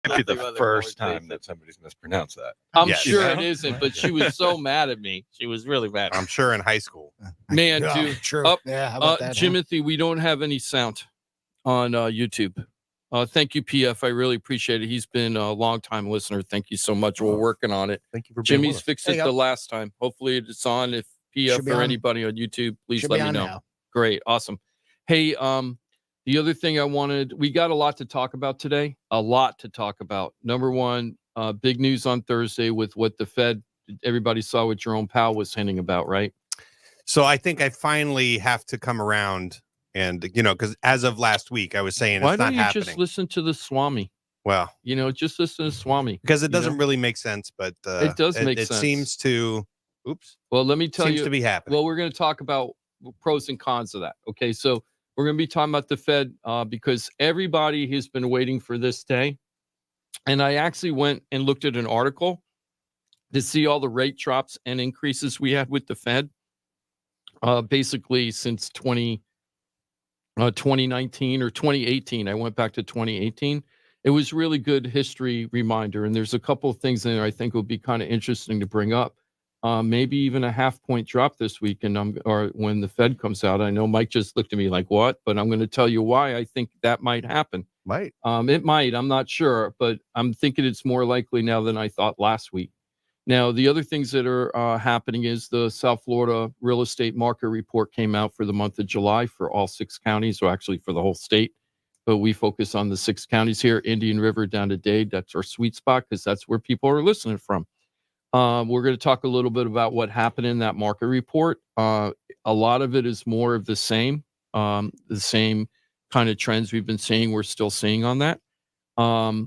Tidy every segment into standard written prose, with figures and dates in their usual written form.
might be the first time that somebody's mispronounced that. I'm sure it isn't, but she was so mad at me. She was really mad. I'm sure in high school. Man, Yeah, dude. true. How about that? Jimothy, we don't have any sound on YouTube. Thank you, PF. I really appreciate it. He's been a long-time listener. Thank you so much. We're working on it. Thank you for being Jimmy's fixed it the last time. Hopefully it's on. If PF or anybody on YouTube, please let me know. Now. Great. Awesome. Hey, the other thing we got a lot to talk about today. A lot to talk about. Number one, big news on Thursday with what the Fed, everybody saw what Jerome Powell was hinting about, right? So I think I finally have to come around and, because as of last week, I was saying Why it's not don't you happening. just listen to the Swami? Well, just listen to Swami. Because it doesn't really make sense, but it does make sense. It seems to, Well, let me tell you. Seems to be happening. Well, we're going to talk about pros and cons of that. Okay, so we're going to be talking about the Fed because everybody has been waiting for this day. And I actually went and looked at an article to see all the rate drops and increases we had with the Fed. Basically, since 2019 or 2018, I went back to 2018. It was really good history reminder. And there's a couple of things in there I think will be kind of interesting to bring up. Maybe even a 0.5 point drop this week, or when the Fed comes out. I know Mike just looked at me like, what? But I'm going to tell you why I think that might happen. Might. It might. I'm not sure, but I'm thinking it's more likely now than I thought last week. Now, the other things that are happening is the South Florida real estate market report came out for the month of July for all 6 counties, or actually for the whole state. But we focus on the 6 counties here, Indian River down to Dade. That's our sweet spot because that's where people are listening from. We're going to talk a little bit about what happened in that market report. A lot of it is more of the same kind of trends we've been seeing. We're still seeing on that,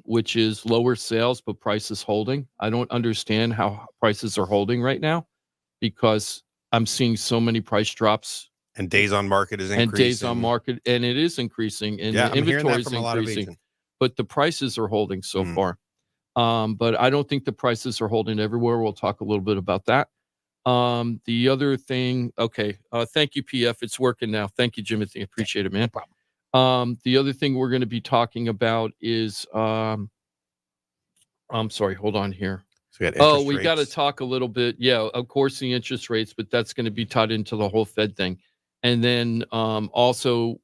which is lower sales, but prices holding. I don't understand how prices are holding right now because I'm seeing so many price drops. And days on market is increasing. And days on market, and it is increasing. And the inventory is increasing. But the prices are holding so far. But I don't think the prices are holding everywhere. We'll talk a little bit about that. The other thing, thank you, PF. It's working now. Thank you, Jimothy. Appreciate it, man. The other thing we're going to be talking about is, I'm sorry, hold on here. So we got to talk a little bit. Yeah, of course, the interest rates, but that's going to be tied into the whole Fed thing. And then also,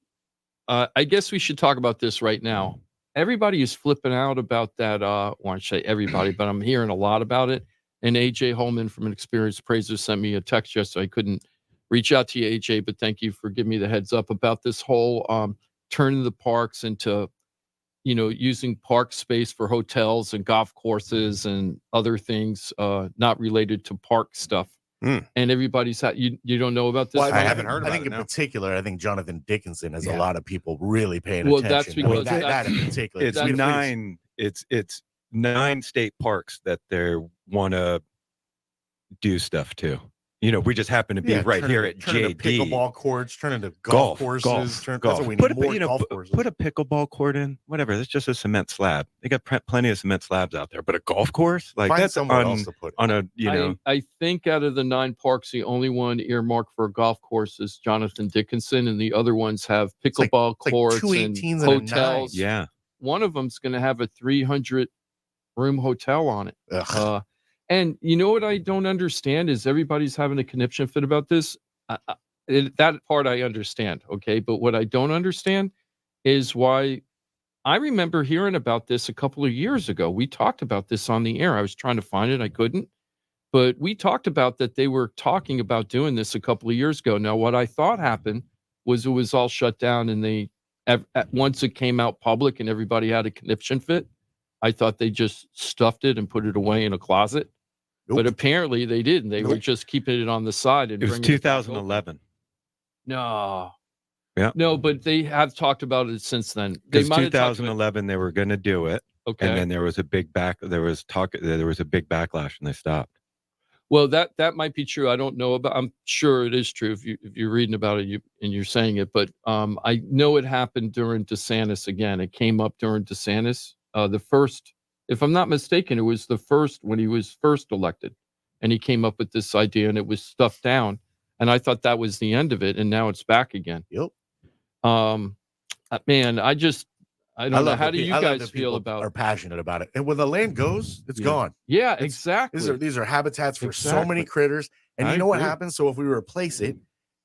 I guess we should talk about this right now. Everybody is flipping out about that. I want to say everybody, but I'm hearing a lot about it. And AJ Holman from an experienced appraiser sent me a text yesterday. I couldn't reach out to you, AJ, but thank you for giving me the heads up about this whole turning the parks into, using park space for hotels and golf courses and other things not related to park stuff. And everybody's you don't know about this? Well, I haven't heard about it. I think in particular, I think Jonathan Dickinson has a lot of people really paying attention. Well, that's because that in particular. It's 9 state parks that they want to do stuff to. We just happen to be right here at JD. Pickleball courts, turn into golf courses. Golf. That's what we need, more golf courses. Put a pickleball court in, whatever. That's just a cement slab. They got plenty of cement slabs out there. But a golf course, like Find that's somewhere else to put it. On a, I think out of the 9 parks, the only one earmarked for a golf course is Jonathan Dickinson, and the other ones have pickleball courts and hotels. Yeah. One of them's going to have a 300-room hotel on it. And you know what I don't understand is everybody's having a conniption fit about this. That part I understand, okay? But what I don't understand is why I remember hearing about this a couple of years ago. We talked about this on the air. I was trying to find it. I couldn't. But we talked about that they were talking about doing this a couple of years ago. Now, what I thought happened was it was all shut down, and once it came out public and everybody had a conniption fit, I thought they just stuffed it and put it away in a closet. But apparently they didn't. They were just keeping it on the side. And it was 2011. No. Yeah. No, but they have talked about it since then. Because 2011 they were going to do it. Okay. And then there was a big there was a big backlash and they stopped. Well, that might be true. I don't know about. I'm sure it is true if you're reading about it and you're saying it. But I know it happened during DeSantis again. It came up during DeSantis. The first. If I'm not mistaken, it was the first when he was first elected, and he came up with this idea, and it was stuffed down. And I thought that was the end of it, and now it's back again. Yep. Man, I don't know. love How that do you I love guys that feel people about? are passionate about it. And when the land goes, it's gone. Yeah, It's- exactly. These are habitats for so Exactly. many critters. And I you know what agree. happens? So if we replace it,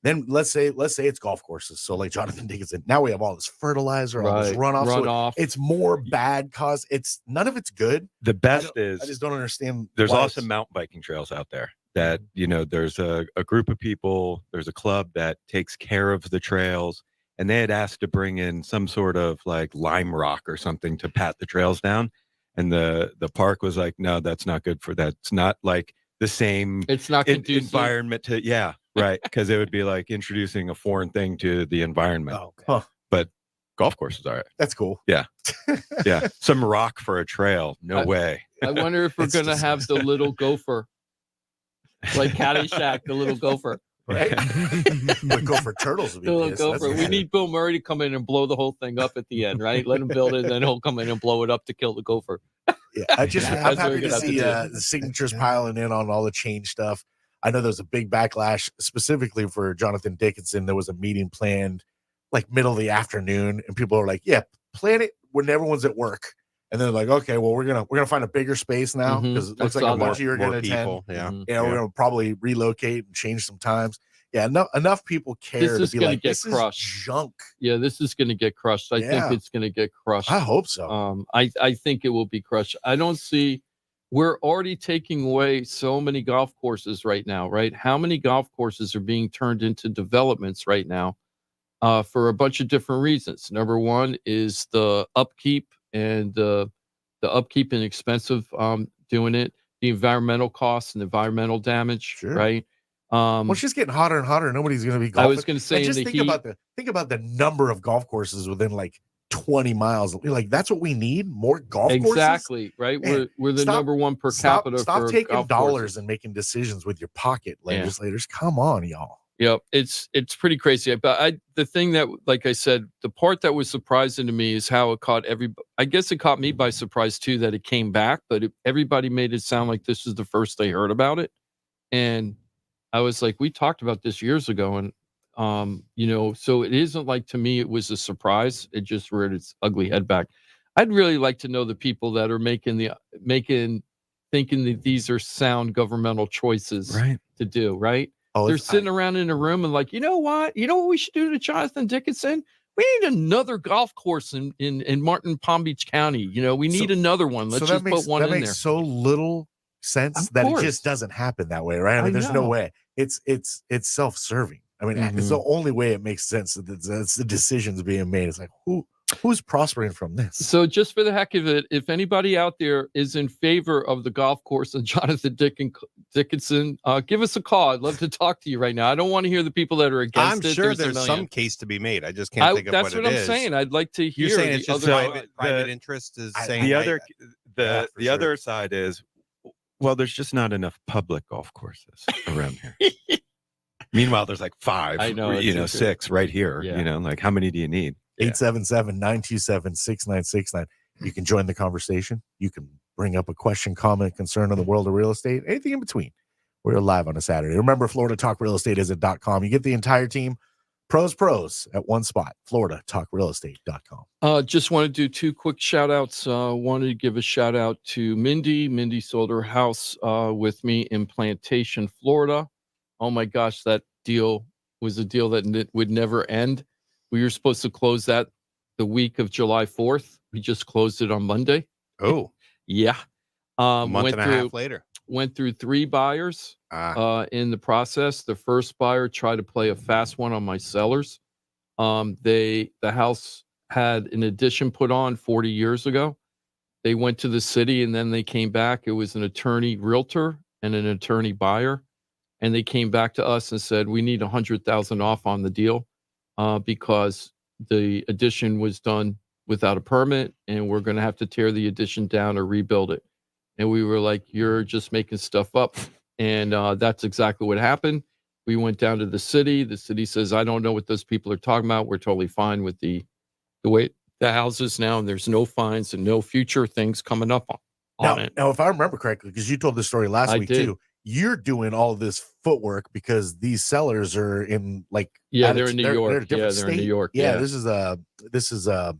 then let's say it's golf courses. So like Jonathan Dickinson, now we have all this fertilizer, all this runoff. So it's more bad cause it's none of it's good. The best I just don't understand. there's why awesome mountain biking trails out there that, there's a group of people, there's a club that takes care of the trails, and they had asked to bring in some sort of like lime rock or something to pat the trails down. And the park was like, no, that's not good for that. It's not like the same It's not conducive. environment to, yeah, right. Because it would be like introducing a foreign thing to the environment. Oh, okay. But golf course is all right. That's cool. Yeah. Yeah. Some rock for a trail. No way. I wonder if we're It's going to have the little gopher, like Caddyshack, the little gopher. Right? The gopher turtles would be The little pissed. That's gopher. for We sure. need Bill Murray to come in and blow the whole thing up at the end, right? Let him build it, and then he'll come in and blow it up to kill the gopher. Yeah, I'm That's happy what to we're gonna see have to the signatures piling in on all the change stuff. I know there's a big backlash specifically for Jonathan Dickinson. There was a meeting planned like middle of the afternoon, and people are like, "Yeah, plan it when everyone's at work." And they're like, "Okay, well, we're gonna find a bigger space now Mhm. because it I looks like saw a bunch of you are More gonna attend. people. Yeah. Mhm. Yeah, we're gonna probably relocate and change some times." Yeah, enough people care This to is be gonna like, get "This crushed." is junk." Yeah, this is going to get crushed. I Yeah. think it's going to get crushed. I hope so. I think it will be crushed. I don't see. We're already taking away so many golf courses right now, right? How many golf courses are being turned into developments right now for a bunch of different reasons? Number one is the upkeep and the upkeep and expensive doing it, the environmental costs and environmental damage, Sure. right? Well, it's just getting hotter and hotter. Nobody's going to be I golfing. was going to say, And in just the think heat, about the number of golf courses within like 20 miles. Like that's what we need, more golf courses. exactly, right? Man, We're the stop- number one per capita Stop for taking golf dollars courses. and making decisions with your pocket, Yeah. legislators. Come on, y'all. Yeah, it's pretty crazy. But the thing that, like I said, the part that was surprising to me is how it caught everybody. I guess it caught me by surprise too that it came back, but everybody made it sound like this is the first they heard about it. And I was like, we talked about this years ago, and so it isn't like, to me it was a surprise. It just reared its ugly head back. I'd really like to know the people that are thinking that these are sound governmental choices to do, right? Oh, They're sitting around in a room and like, you know what we should do to Jonathan Dickinson? We need another golf course in Martin Palm Beach County. We need another one. Let's just put one in there. That makes so little sense Of that course. it just doesn't happen that way, right? I mean, there's no know. way. It's self-serving. I mean, it's the only way it makes sense that it's the decisions being made. It's like who's prospering from this? So just for the heck of it, if anybody out there is in favor of the golf course and Jonathan Dickinson, give us a call. I'd love to talk to you right now. I don't want to hear the people that are against I'm it. sure a there's million. some case to be made. I just can't think of That's what what it I'm is. saying. I'd like to hear You're saying it's the just other. private interest is saying The I- other Yeah, for the sure. other side is, well, there's just not enough public golf courses around here. Meanwhile, there's like 5, I know, it's true. 6 right here. Yeah. Like how many do you need? 877-927-6969. You can join the conversation. You can bring up a question, comment, concern on the world of real estate, anything in between. We're live on a Saturday. Remember, Florida Talk Real Estate is at .com. You get the entire team, pros at one spot, FloridaTalkRealEstate.com. Just want to do 2 quick shout outs. Wanted to give a shout out to Mindy. Mindy sold her house with me in Plantation, Florida. Oh my gosh, that deal was a deal that would never end. We were supposed to close that the week of July 4th. We just closed it on Monday. Oh, Yeah. a month and a half later. Went through 3 buyers in the process. The first buyer tried to play a fast one on my sellers. The house had an addition put on 40 years ago. They went to the city and then they came back. It was an attorney realtor and an attorney buyer. And they came back to us and said, we need $100,000 off on the deal because the addition was done without a permit and we're going to have to tear the addition down or rebuild it. And we were like, you're just making stuff up. And that's exactly what happened. We went down to the city. The city says, I don't know what those people are talking about. We're totally fine with the way the house is now. And there's no fines and no future things coming up on it. Now, if I remember correctly, because you told this story last week did. too, you're doing all this footwork because these sellers are in like Yeah, they're in New York. They're a different They're in New state. York. Yeah, Yeah. this is a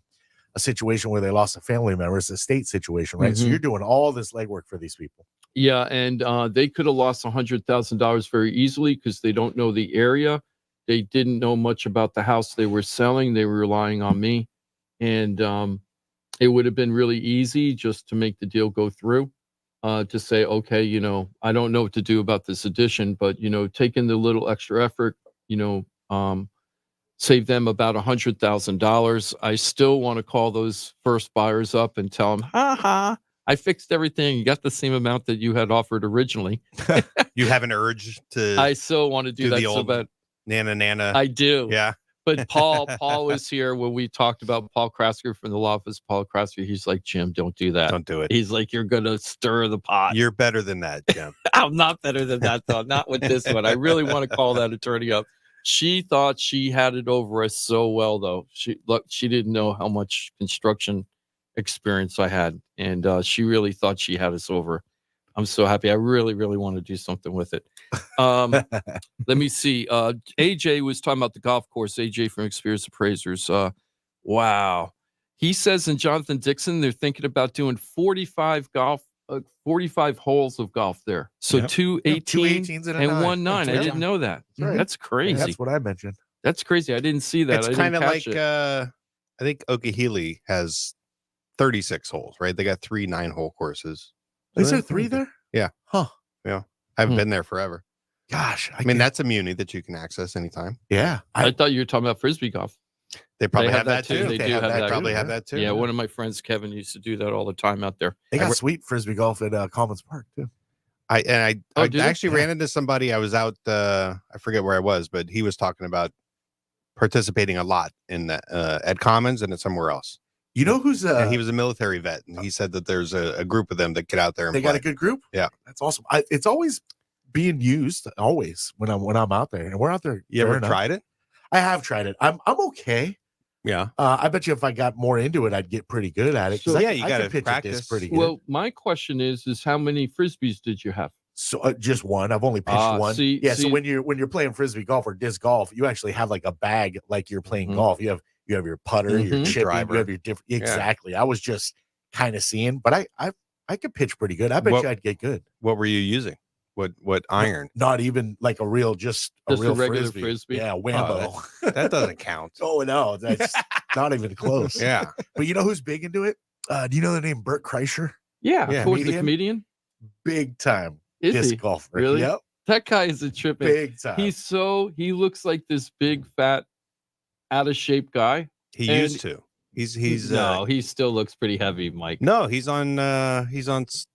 a situation where they lost a family member. It's a state situation, right? So Mhm. you're doing all this legwork for these people. Yeah, and they could have lost $100,000 very easily because they don't know the area. They didn't know much about the house they were selling. They were relying on me, and it would have been really easy just to make the deal go through. To say, okay, I don't know what to do about this addition, but taking the little extra effort, save them about $100,000. I still want to call those first buyers up and tell them, ha ha, I fixed everything. You got the same amount that you had offered originally. You have an urge to I still want to do that the so old bad. Nana. I do. Yeah. But Paul was here when we talked about Paul Krasker from the law office. Paul Krasker, he's like, Jim, don't do that. Don't do it. He's like, you're going to stir the pot. You're better than that, Jim. I'm not better than that, though. Not with this one. I really want to call that attorney up. She thought she had it over us so well, though. She didn't know how much construction experience I had, and she really thought she had us over. I'm so happy. I really, really want to do something with it. Let me see. AJ was talking about the golf course. AJ from Experience Appraisers. Wow. He says in Jonathan Dixon, they're thinking about doing 45 holes of golf there. So Yep. 2 Yeah, two 18s 18s and a and nine. 1 9. I Yeah. didn't know that. That's right. That's crazy. That's what I mentioned. That's crazy. I didn't see that. It's I didn't kind of catch like it. I think Okehele has 36 holes, right? They got 3 9-hole courses. Is there 3 there? Yeah. Huh. I haven't Hmm. been there forever. Gosh. I mean, that's a muni that you can access anytime. yeah. I thought you were talking about Frisbee golf. They probably They have that too. They They do have have that that. They probably too, have yeah. that too. Yeah, one of my friends, Kevin, used to do that all the time out there. They got sweet frisbee golf at Commons Park too. I Oh, do they? actually ran into somebody. I was out. I forget where I was, but he was talking about participating a lot in that at Commons and at somewhere else. You know who's And he was a military vet, and he said that there's a group of them that get out there and they play. got a good group. Yeah. That's awesome. It's always being used always when I'm out there, and we're out there. You ever fair enough. tried it? I have tried it. I'm okay. Yeah. I bet you if I got more into it, I'd get pretty good at it. 'cause So- I- Yeah, you I gotta can pitch a practice. disc pretty good. Well, my question is how many Frisbees did you have? So just one. I've only pitched one. see- So see- when you're playing frisbee golf or disc golf, you actually have like a bag like you're playing Mhm. golf. You have your putter, your Mhm. chipping, Driver. you have your different. Exactly. I was just kind of seeing, but I could pitch pretty good. I bet What- you I'd get good. What were you using? What iron? Not even like a real, just a Just a real regular frisbee. Frisbee? Yeah, Whambo. That doesn't count. Oh no, that's not even close. Yeah. But you know who's big into it? Do you know the name Bert Kreischer? Yeah, Yeah. of course, the Comedian? comedian. Big time Is disc he? golfer. Really? Yep. That guy is a tripping. Big time. He looks like this big, fat, out of shape guy. He And- used to. He's no, he still looks pretty heavy, Mike. no, he's on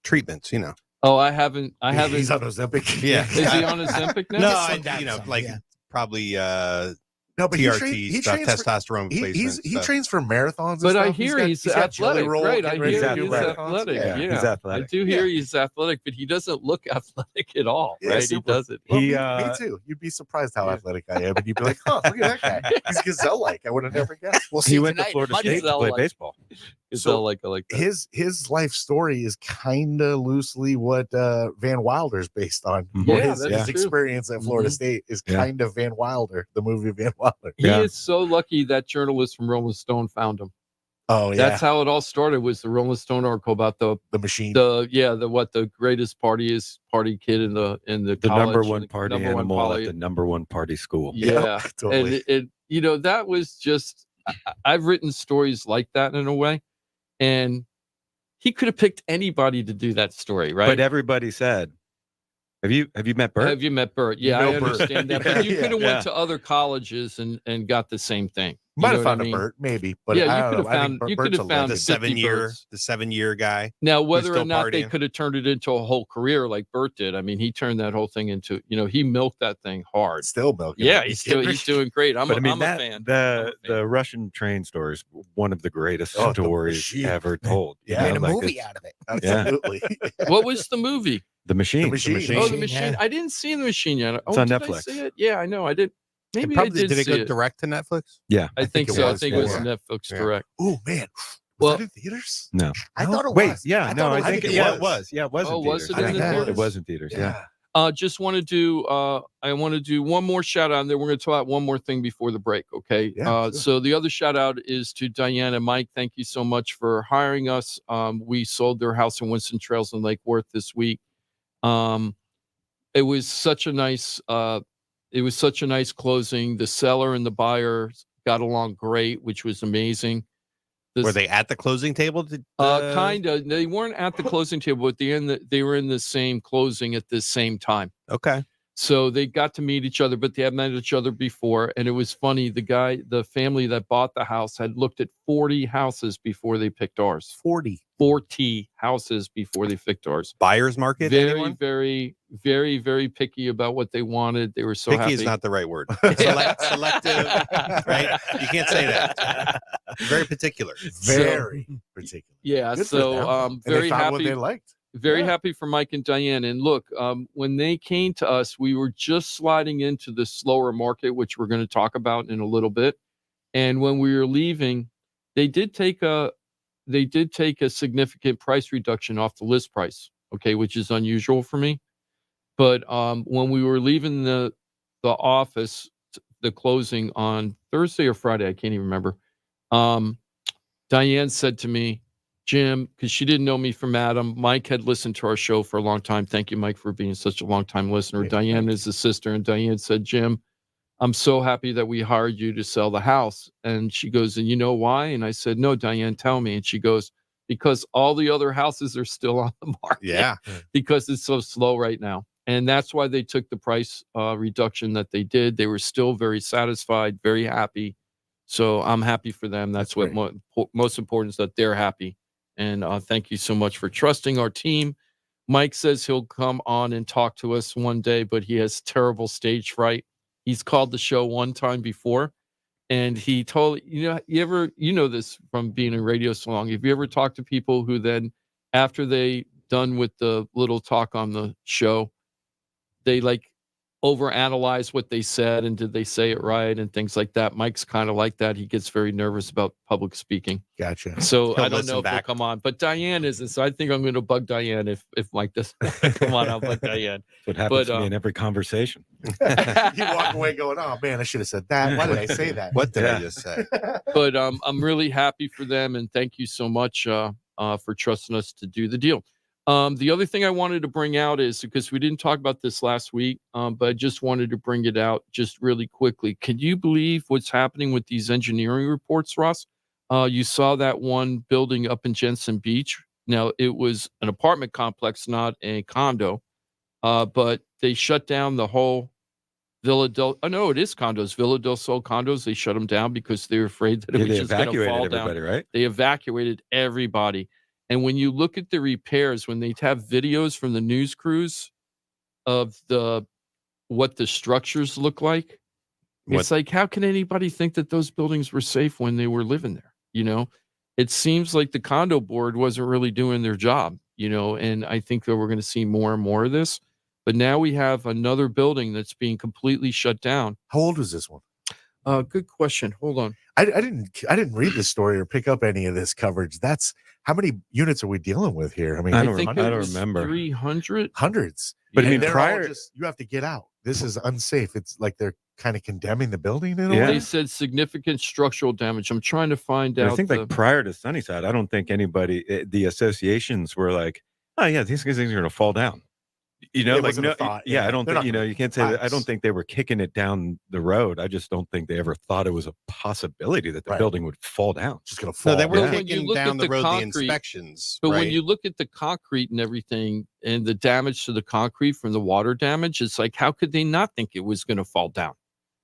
treatments, you know. Oh, I haven't. He's on Ozempic. Yeah. Is he on Ozempic now? No, Just some you know, some, like yeah. probably No, but TRT he stuff, trains for, testosterone replacement. he stuff. trains for marathons. And But I stuff. hear got- he's got Jelly athletic, Roll right? I getting ready hear to do he's marathons. athletic. Yeah, Yeah, he's athletic. I do hear he's athletic, but he doesn't look athletic at all, Yeah, right? super. He doesn't. Well, He, me too. You'd be surprised how Yeah. athletic I am, and you'd be like, "Huh, look at that guy. He's gazelle-like. I would have never guessed." We'll He see went to tonight. Florida Monday. State to Gazelle play like- baseball. It's So all like that. His life story is kind of loosely what Van Wilder's based on. Mhm. Yeah, his that's true. experience at Florida Mhm. State is Yeah. kind of Van Wilder, the movie Van Wilder. He Yeah. is so lucky that journalist from Rolling Stone found him. Oh yeah, That's how it all started. Was the Rolling Stone article about the machine. the greatest party kid in the The college, number and one the party number one animal poly- at the number one party school. Yeah, totally. and that was just I've written stories like that in a way, and he could have picked anybody to do that story, right? But everybody said, "Have you met Bert?" Have you met Bert? Yeah, You I know Bert. understand that. But you Yeah, could have yeah. went to other colleges and got the same thing. You Might know have what I found mean? a Bert, maybe, but Yeah, I you don't could know. have I think found- you Bert's could have a found legend. 50 birds. the 7-year guy. Now, whether still or not they partying. could have turned it into a whole career like Bert did, I mean, he turned that whole thing into, he milked that thing hard. Still milking. Yeah, it. he's doing great. I'm But I mean, I'm a fan. I'm the a fan. the Russian train story is one of the greatest Oh, the stories machine. ever told. you Yeah. Made know, a like movie it's- out of it. Absolutely. What was the movie? The machine. The Machine. Machine. Oh, the Machine, machine. yeah. I didn't see the machine yet. It's on did I Netflix. see it? Yeah, I know. I did. Maybe Probably, I did it see go it. direct to Netflix? Yeah. I think it so. I was, think it was yeah. Netflix Yeah. direct. Oh man, was Well- that in theaters? No. I thought it Wait. was. Yeah. I no. thought I it think was. it was. Yeah. It was. Oh, in was theaters. it in the Yeah, theaters? It was in theaters. Yeah. Just want to do. I want to do one more shout out, and then we're going to talk about one more thing before the break. Okay. Yeah, sure. So the other shout out is to Diane and Mike. Thank you so much for hiring us. We sold their house in Winston Trails in Lake Worth this week. It was such a nice. It was such a nice closing. The seller and the buyer got along great, which was amazing. Were they at the closing table? Kind of. They weren't at the closing table. At the end, they were in the same closing at the same time. Okay. So they got to meet each other, but they had met each other before. And it was funny. The family that bought the house had looked at 40 houses before they picked ours. 40 houses before they picked ours. Buyer's market? Very, anyone? very, very, very picky about what they wanted. They were so Picky happy. is not the right word. Selective, right? You can't say that. Very particular. Very particular. Yeah. Good for So them. And very they found what happy. they liked. Very Yeah. happy for Mike and Diane. And look, when they came to us, we were just sliding into the slower market, which we're going to talk about in a little bit. And when we were leaving, they did take a significant price reduction off the list price, okay, which is unusual for me. But when we were leaving the office, the closing on Thursday or Friday, I can't even remember. Diane said to me, Jim, because she didn't know me from Adam. Mike had listened to our show for a long time. Thank you, Mike, for being such a long time listener. Yeah, Diane is a sister, and Diane said, Jim, I'm so happy that we hired you to sell the house. And she goes, and you know why? And I said, no, Diane, tell me. And she goes, because all the other houses are still on the market. Yeah. Because it's so slow right now. And that's why they took the price reduction that they did. They were still very satisfied, very happy. So I'm happy for them. That's what most important is, that they're happy. And thank you so much for trusting our team. Mike says he'll come on and talk to us one day, but he has terrible stage fright. He's called the show one time before, and he told, you know this from being in radio so long. Have you ever talked to people who then, after they done with the little talk on the show, they like overanalyze what they said and did they say it right and things like that? Mike's kind of like that. He gets very nervous about public speaking. Gotcha. So He'll I don't listen know if back. he'll come on, but Diane isn't. So I think I'm going to bug Diane if Mike doesn't come on. I'll bug Diane. That's what happens But, to me in every conversation. You walk away going, oh man, I should have said that. Why did I say that? What did Yeah. I just say? But I'm really happy for them, and thank you so much for trusting us to do the deal. The other thing I wanted to bring out is, because we didn't talk about this last week, but I just wanted to bring it out just really quickly. Can you believe what's happening with these engineering reports, Ross? You saw that one building up in Jensen Beach. Now, it was an apartment complex, not a condo, but they shut down the whole Villa del... Oh, no, it is condos. Villa del Sol condos. They shut them down because they were afraid that it Yeah, was they just going to evacuated fall down. everybody, right? They evacuated everybody. And when you look at the repairs, when they have videos from the news crews of what the structures look like, it's like, how can anybody think that those buildings were safe when they were living there? It seems like the condo board wasn't really doing their job, and I think that we're going to see more and more of this. But now we have another building that's being completely shut down. How old was this one? Good question. Hold on. I didn't read this story or pick up any of this coverage. That's how many units are we dealing with here? I mean, I I don't think remember. it I was don't remember. 300. hundreds. But I And mean, they're all prior- you have to get out. This is unsafe. It's like they're kind of condemning the building in a Yeah. way. They said significant structural damage. I'm trying to find I out. think like prior to Sunnyside, I don't think anybody, the associations were like, oh yeah, these things are going to fall down. It like wasn't a no, thought, yeah, yeah. I don't They're think, not gonna you can't say that. I collapse. don't think they were kicking it down the road. I just don't think they ever thought it was a possibility that the Right. building would fall down. Just gonna fall. No, they were Well, when you kicking look down at the the road concrete- the inspections. But right? when you look at the concrete and everything and the damage to the concrete from the water damage, it's like, how could they not think it was going to fall down?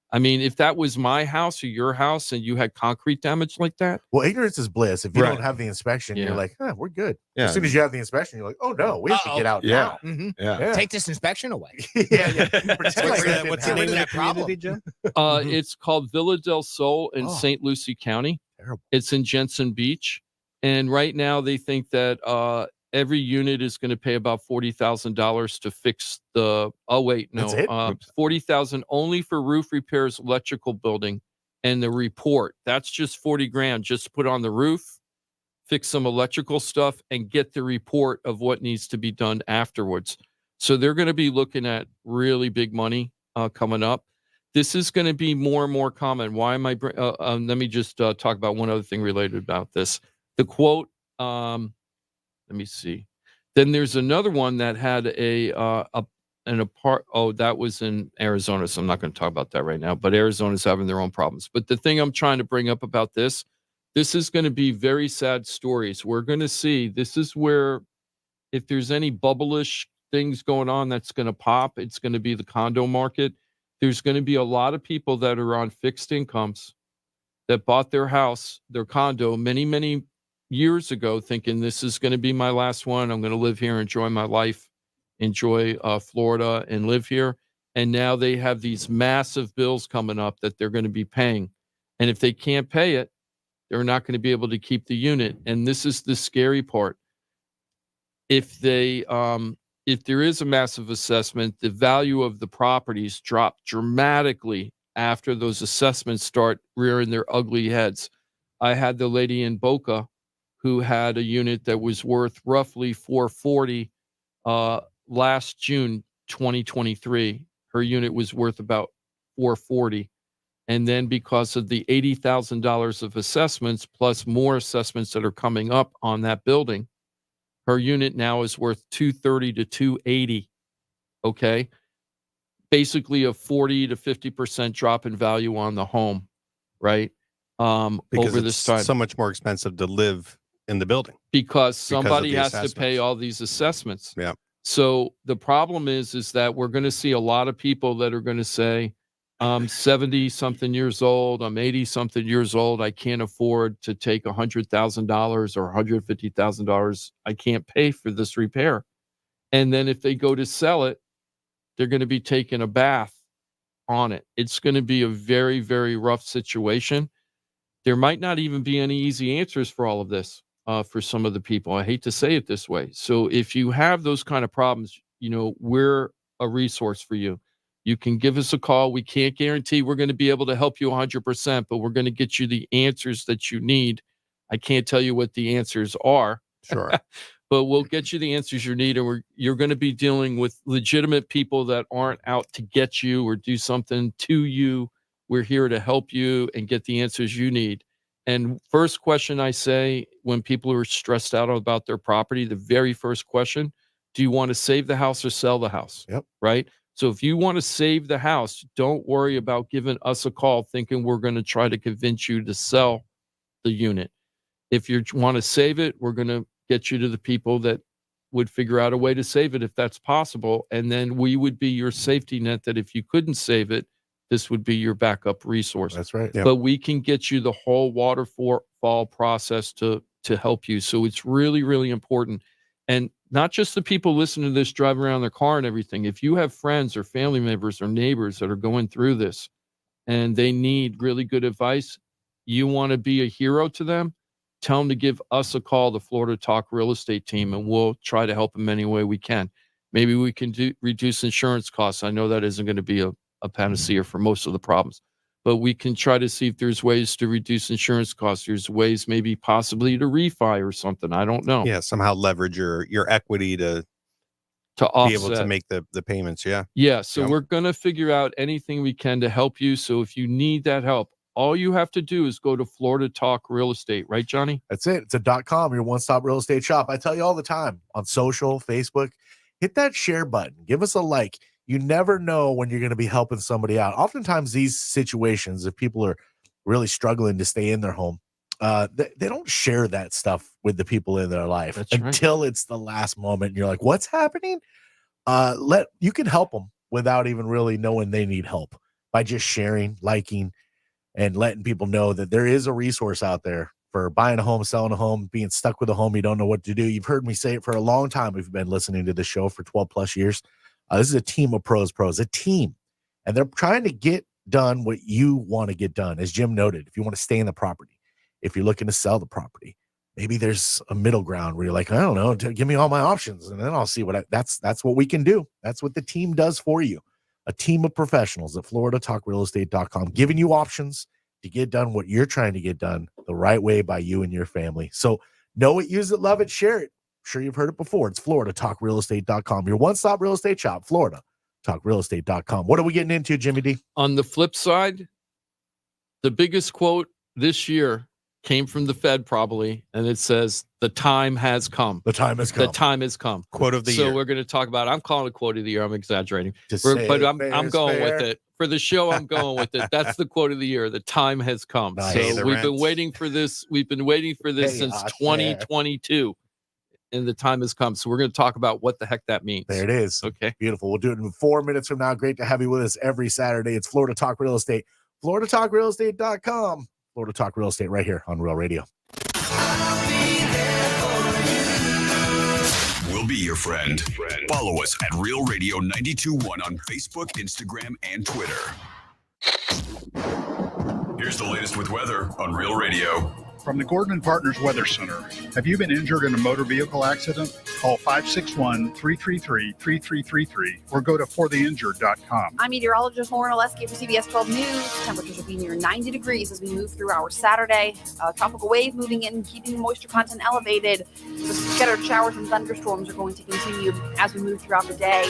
I mean, if that was my house or your house and you had concrete damage like that, Well, ignorance is bliss. If you Right. don't have the inspection, Yeah. you're like, we're good. Yeah. As soon as you have the inspection, you're like, oh no, we have to Uh-oh. get out Yeah. now. Mhm. Yeah. Yeah. Take this inspection away. yeah. Pretend What's like the- that didn't what's the happen. name of that problem. community, Jim? it's called Villa del Sol in Oh. St. Lucie County. Terrible. It's in Jensen Beach. And right now they think that every unit is going to pay about $40,000 to fix the, That's it? $40,000 only for roof repairs, electrical building, and the report. That's just $40,000. Just put on the roof, fix some electrical stuff, and get the report of what needs to be done afterwards. So they're going to be looking at really big money coming up. This is going to be more and more common. Why am I? Let me just talk about one other thing related about this. The quote. Let me see. Then there's another one that had an apart. Oh, that was in Arizona. So I'm not going to talk about that right now. But Arizona's having their own problems. But the thing I'm trying to bring up about this is going to be very sad stories. We're going to see. This is where, if there's any bubblish things going on that's going to pop, it's going to be the condo market. There's going to be a lot of people that are on fixed incomes that bought their house, their condo many, many years ago, thinking this is going to be my last one. I'm going to live here, enjoy my life, enjoy Florida and live here. And now they have these massive bills coming up that they're going to be paying. And if they can't pay it, they're not going to be able to keep the unit. And this is the scary part. If there is a massive assessment, the value of the properties drop dramatically after those assessments start rearing their ugly heads. I had the lady in Boca who had a unit that was worth roughly $440 last June 2023. Her unit was worth about $440. And then because of the $80,000 of assessments plus more assessments that are coming up on that building, her unit now is worth $230 to $280. Okay. Basically a 40 to 50% drop in value on the home, right? Because Over it's this time. so much more expensive to live in the building. Because somebody the has to pay assessments. all these assessments. Yeah. So the problem is that we're going to see a lot of people that are going to say, I'm 70 something years old, I'm 80 something years old, I can't afford to take $100,000 or $150,000. I can't pay for this repair. And then if they go to sell it, they're going to be taking a bath on it. It's going to be a very, very rough situation. There might not even be any easy answers for all of this for some of the people. I hate to say it this way. So if you have those kind of problems, we're a resource for you. You can give us a call. We can't guarantee we're going to be able to help you 100%, but we're going to get you the answers that you need. I can't tell you what the answers are. Sure. But we'll get you the answers you need, and you're going to be dealing with legitimate people that aren't out to get you or do something to you. We're here to help you and get the answers you need. And first question I say when people are stressed out about their property, the very first question, do you want to save the house or sell the house? Yep. Right? So if you want to save the house, don't worry about giving us a call thinking we're going to try to convince you to sell the unit. If you want to save it, we're going to get you to the people that would figure out a way to save it if that's possible. And then we would be your safety net that if you couldn't save it, this would be your backup resource. That's right. Yep. But we can get you the whole waterfall process to help you. So it's really, really important. And not just the people listening to this driving around their car and everything. If you have friends or family members or neighbors that are going through this and they need really good advice, you want to be a hero to them, tell them to give us a call, the Florida Talk Real Estate Team, and we'll try to help them any way we can. Maybe we can reduce insurance costs. I know that isn't going to be a panacea for most of the problems, but we can try to see if there's ways to reduce insurance costs. There's ways maybe possibly to refi or something. I don't know. Yeah, somehow leverage your equity to offset. be able to make the payments. Yeah. Yeah. So Yep. we're going to figure out anything we can to help you. So if you need that help, all you have to do is go to Florida Talk Real Estate, right, Johnny? That's it. It's a .com, your one-stop real estate shop. I tell you all the time on social, Facebook, hit that share button. Give us a like. You never know when you're going to be helping somebody out. Oftentimes these situations, if people are really struggling to stay in their home, they don't share that stuff with the people in their life. That's right. Until it's the last moment. And you're like, what's happening? You can help them without even really knowing they need help by just sharing, liking, and letting people know that there is a resource out there for buying a home, selling a home, being stuck with a home. You don't know what to do. You've heard me say it for a long time. We've been listening to this show for 12 plus years. This is a team of pros, a team, and they're trying to get done what you want to get done. As Jim noted, if you want to stay in the property, if you're looking to sell the property, maybe there's a middle ground where you're like, I don't know, give me all my options, and then I'll see that's what we can do. That's what the team does for you. A team of professionals at FloridaTalkRealEstate.com, giving you options to get done what you're trying to get done the right way by you and your family. So know it, use it, love it, share it. sure you've heard it before. It's FloridaTalkRealEstate.com. Your one-stop real estate shop, FloridaTalkRealEstate.com. What are we getting into, Jimmy D? On the flip side, the biggest quote this year came from the Fed probably, and it says, the time has come. The time has come. The time has come. Quote of the So year. we're going to talk about, I'm calling it quote of the year. I'm exaggerating. But I'm going with it. For the show, I'm going with it. That's the quote of the year. The time has come. Nice. Pay So the we've been rents. waiting for this. We've been waiting for this Hey, since yeah. 2022. And the time has come. So we're going to talk about what the heck that means. There it is. Okay. Beautiful. We'll do it in 4 minutes from now. Great to have you with us every Saturday. It's Florida Talk Real Estate. FloridaTalkRealEstate.com. Florida Talk Real Estate right here on Real Radio. We'll be your friend. Follow us at Real Radio 92.1 on Facebook, Instagram, and Twitter. Here's the latest with weather on Real Radio. From the Gordon and Partners Weather Center. Have you been injured in a motor vehicle accident? Call 561-333-3333 or go to fortheinjured.com. I'm meteorologist Lauren Oleski for CBS 12 News. Temperatures will be near 90 degrees as we move through our Saturday. A tropical wave moving in, keeping moisture content elevated. The scattered showers and thunderstorms are going to continue as we move throughout the day.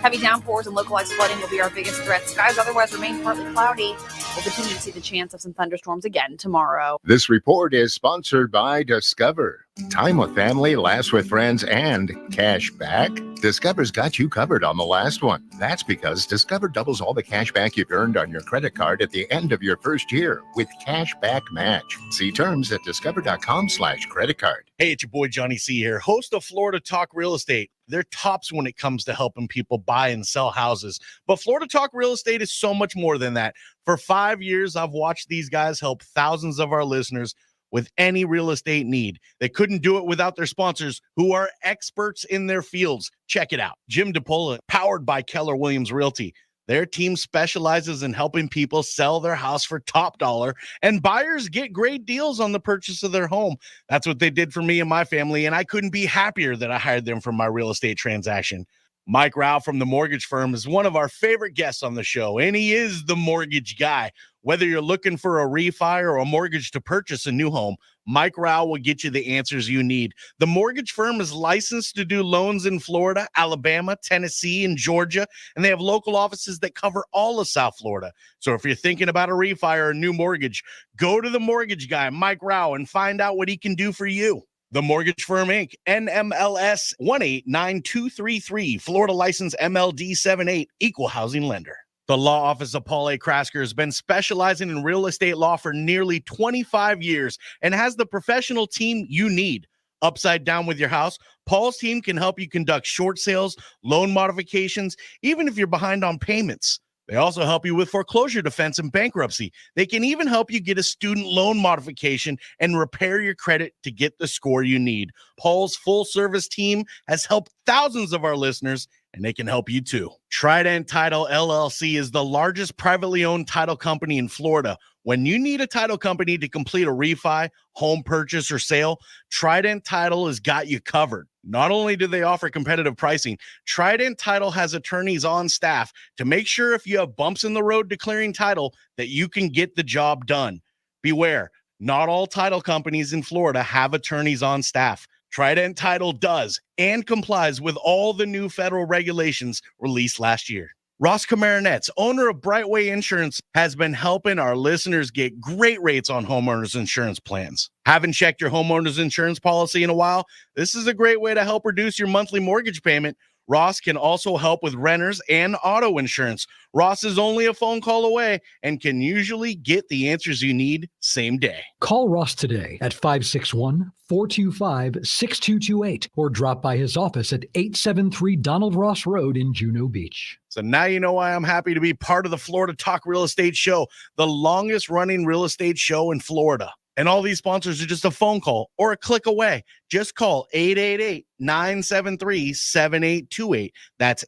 Heavy downpours and localized flooding will be our biggest threat. Skies otherwise remain partly cloudy. We'll continue to see the chance of some thunderstorms again tomorrow. This report is sponsored by Discover. Time with family, laughs with friends, and cash back. Discover's got you covered on the last one. That's because Discover doubles all the cash back you've earned on your credit card at the end of your first year with cash back match. See terms at discover.com/credit card. Hey, it's your boy Johnny C here, host of Florida Talk Real Estate. They're tops when it comes to helping people buy and sell houses. But Florida Talk Real Estate is so much more than that. For 5 years, I've watched these guys help thousands of our listeners with any real estate need. They couldn't do it without their sponsors, who are experts in their fields. Check it out. Jim DiPaola, powered by Keller Williams Realty. Their team specializes in helping people sell their house for top dollar, and buyers get great deals on the purchase of their home. That's what they did for me and my family, and I couldn't be happier that I hired them for my real estate transaction. Mike Rauch from the mortgage firm is one of our favorite guests on the show, and he is the mortgage guy. Whether you're looking for a refi or a mortgage to purchase a new home, Mike Rauch will get you the answers you need. The mortgage firm is licensed to do loans in Florida, Alabama, Tennessee, and Georgia, and they have local offices that cover all of South Florida. So if you're thinking about a refi or a new mortgage, go to the mortgage guy, Mike Rauch, and find out what he can do for you. The Mortgage Firm, Inc., NMLS 189233, Florida license MLD 78, equal housing lender. The law office of Paul A. Krasker has been specializing in real estate law for nearly 25 years and has the professional team you need. Upside down with your house, Paul's team can help you conduct short sales, loan modifications, even if you're behind on payments. They also help you with foreclosure defense and bankruptcy. They can even help you get a student loan modification and repair your credit to get the score you need. Paul's full service team has helped thousands of our listeners, and they can help you too. Trident Title LLC is the largest privately owned title company in Florida. When you need a title company to complete a refi, home purchase, or sale, Trident Title has got you covered. Not only do they offer competitive pricing, Trident Title has attorneys on staff to make sure if you have bumps in the road declaring title that you can get the job done. Beware, not all title companies in Florida have attorneys on staff. Trident Title does and complies with all the new federal regulations released last year. Ross Komarinetz, owner of Brightway Insurance, has been helping our listeners get great rates on homeowners insurance plans. Haven't checked your homeowners insurance policy in a while? This is a great way to help reduce your monthly mortgage payment. Ross can also help with renters and auto insurance. Ross is only a phone call away and can usually get the answers you need same day. Call Ross today at 561-425-6228 or drop by his office at 873 Donald Ross Road in Juno Beach. So now you know why I'm happy to be part of the Florida Talk Real Estate Show, the longest running real estate show in Florida. And all these sponsors are just a phone call or a click away. Just call 888-973-7828. That's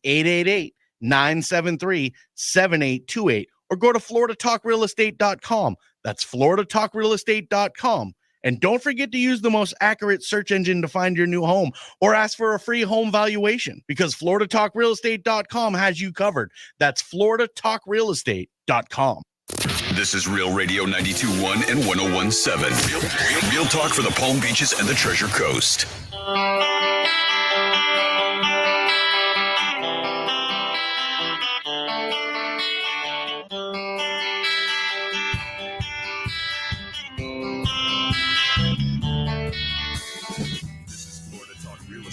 888-973-7828. Or go to FloridaTalkRealEstate.com. That's FloridaTalkRealEstate.com. And don't forget to use the most accurate search engine to find your new home or ask for a free home valuation, because FloridaTalkRealEstate.com has you covered. That's FloridaTalkRealEstate.com. This is Real Radio 92.1 and 101.7. Real talk for the Palm Beaches and the Treasure Coast.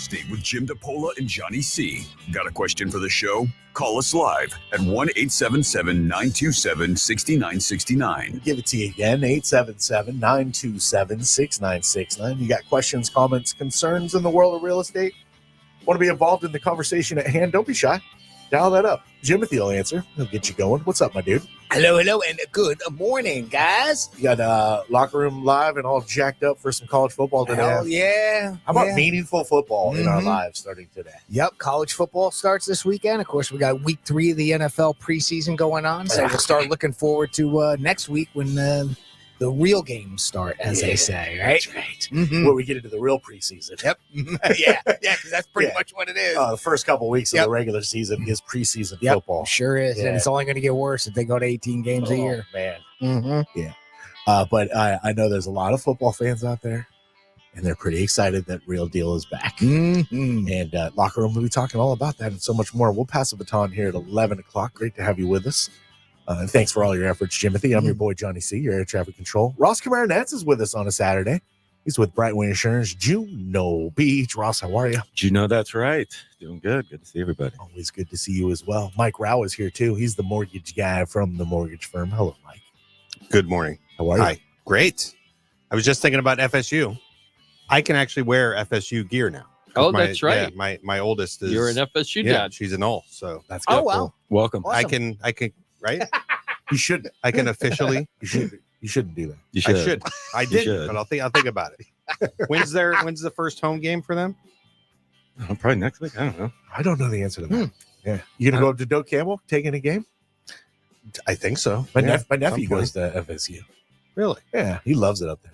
Estate with Jim DiPaola and Johnny C. Got a question for the show? Call us live at 1-877-927-6969. Give it to you again, 877-927-6969. You got questions, comments, concerns in the world of real estate? Want to be involved in the conversation at hand? Don't be shy. Dial that up. Jimothy will answer. He'll get you going. What's up, my dude? Hello, and good morning, guys. You got Locker Room Live and all jacked up for some college football today. Hell yeah. How about yeah. meaningful football in our lives starting today? Yep, college football starts this weekend. Of course, we got week 3 of the NFL preseason going on, so we'll start looking forward to next week when the real games start, as they say, right? That's right. Where we get into the real preseason. Yep. yeah, because that's pretty much what it is. The first couple weeks of the regular season is preseason football. Sure is, and it's only going to get worse if they go to 18 games a year. Man. Yeah. But I know there's a lot of football fans out there, and they're pretty excited that Real Deal is back. And Locker Room will be talking all about that and so much more. We'll pass the baton here at 11 o'clock. Great to have you with us. And thanks for all your efforts, Jimothy. I'm your boy, Johnny C., your air traffic control. Ross Komarinetz is with us on a Saturday. He's with Brightway Insurance, Juno Beach. Ross, how are you? Juno, that's right. Doing good. Good to see everybody. Always good to see you as well. Mike Rauch is here, too. He's the mortgage guy from the mortgage firm. Hello, Mike. Good morning. How are you? Hi. Great. I was just thinking about FSU. I can actually wear FSU gear now. Oh, that's right. Yeah, my oldest is. You're an FSU yeah, dad. she's an Ol. So That's good. Oh, wow. Welcome. Awesome. I can, right? You should. I can officially. You shouldn't do that. You should. I should. I You did, should. but I'll think about it. When's the first home game for them? Probably next week. I don't know. I don't know the answer to that. Yeah. You going to go up to Doak Campbell, taking a game? I think so. My Yeah, nephew some goes to FSU. Really? Yeah, he loves it up there.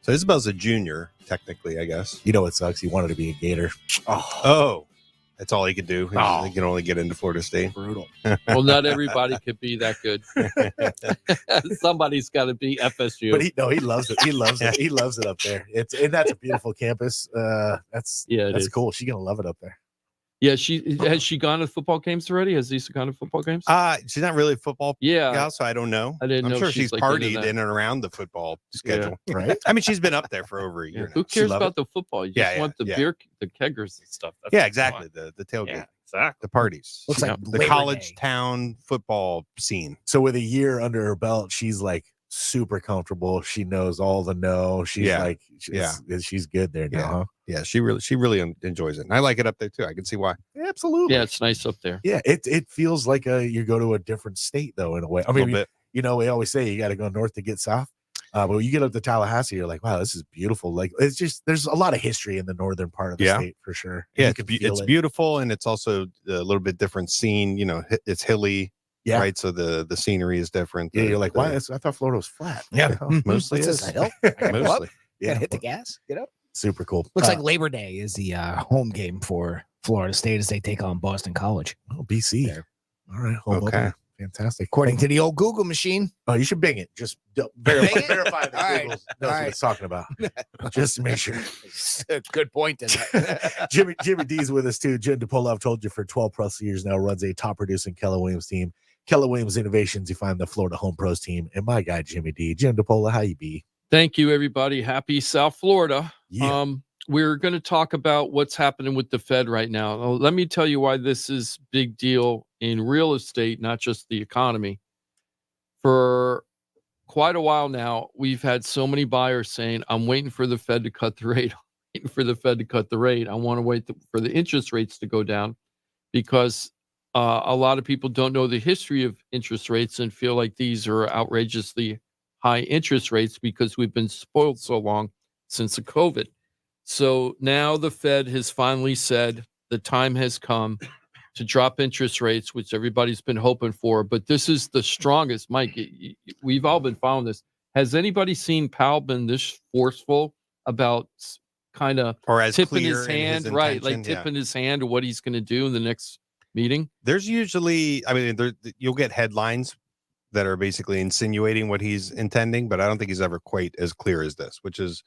So Isabel's a junior, technically, I guess. You know what sucks? He wanted to be a Gator. Oh, that's all he could do. He can only get into Florida State. Brutal. Well, not everybody could be that good. Somebody's got to be FSU. But he loves it. He loves it. He loves it up there. And that's a beautiful campus. That's cool. She's gonna love it up there. Yeah, has she gone to football games already? Has Lisa gone to football games? She's not really a football gal, so I don't know. I didn't I'm know sure she's she's like partied into that. in and around the football schedule. Right? I mean, she's been up there for over a year now. Who cares about the football? You just want the beer, the keggers and stuff. That's Yeah, exactly. The tailgate. Yeah, exactly. The parties. Looks like the Labor college Day. town football scene. So with a year under her belt, she's like super comfortable. She knows all the she's like she's good there now, huh? Yeah, she really enjoys it. And I like it up there too. I can see why. Yeah, absolutely. Yeah, it's nice up there. Yeah, it feels like you go to a different state though, in a way. I mean, we always say you got to go north to get south. But when you get up to Tallahassee, you're like, wow, this is beautiful. Like, it's just, there's a lot of history in the northern part of the state for sure. Yeah, you can feel it's it. beautiful, and it's also a little bit different scene. You know, it's hilly. Yeah. Right. So the scenery is different. Yeah, you're like, why? I thought Florida was flat. Yeah. Mostly What's is. this, a hill? I gotta go up. Mostly. Gotta hit the gas. Get up. Super cool. Looks like Labor Day is the home game for Florida State as they take on Boston College. Oh, BC. There. All right. Home opener. Fantastic. According to the old Google machine. Oh, you should Bing it. Just verify that All right. Google knows what it's talking about. Just to make sure. Good point. In that. Jimmy D's with us too. Jim DiPaola, I've told you for 12 plus years now, runs a top producing Keller Williams team. Keller Williams Innovations, you find the Florida Home Pros team. And my guy, Jimmy D. Jim DiPaola, how you be? Thank you, everybody. Happy South Florida. Yeah. We're going to talk about what's happening with the Fed right now. Let me tell you why this is big deal in real estate, not just the economy. For quite a while now, we've had so many buyers saying, I'm waiting for the Fed to cut the rate. I'm waiting for the Fed to cut the rate. I want to wait for the interest rates to go down because a lot of people don't know the history of interest rates and feel like these are outrageously high interest rates because we've been spoiled so long since the COVID. So now the Fed has finally said the time has come to drop interest rates, which everybody's been hoping for. But this is the strongest. Mike, we've all been following this. Has anybody seen Powell been this forceful about kind of tipping his hand, right? Like tipping his hand to what he's going to do in the next meeting? There's usually, you'll get headlines that are basically insinuating what he's intending, but I don't think he's ever quite as clear as this, which is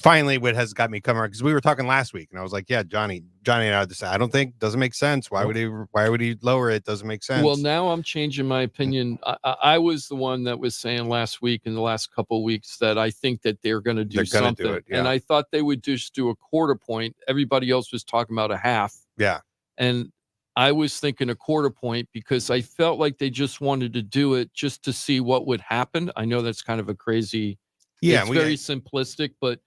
finally what has got me coming around, because we were talking last week and I was like, yeah, Johnny and I just, I don't think, doesn't make sense. Why would he lower it? Doesn't make sense. Well, now I'm changing my opinion. I was the one that was saying last week and the last couple of weeks that I think that they're going to do something. And I thought they would just do a quarter point. Everybody else was talking about a half. Yeah. And I was thinking a quarter point because I felt like they just wanted to do it just to see what would happen. I know that's kind of a crazy, it's very simplistic, but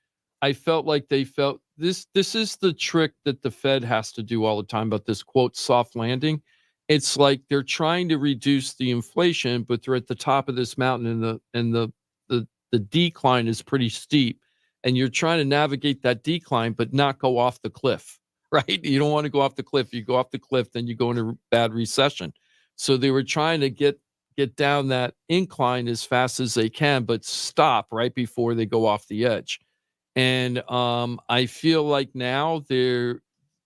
I felt like they felt this is the trick that the Fed has to do all the time about this quote soft landing. It's like they're trying to reduce the inflation, but they're at the top of this mountain and the decline is pretty steep. And you're trying to navigate that decline, but not go off the cliff, right? You don't want to go off the cliff. You go off the cliff, then you go into a bad recession. So they were trying to get down that incline as fast as they can, but stop right before they go off the edge. And I feel like now they're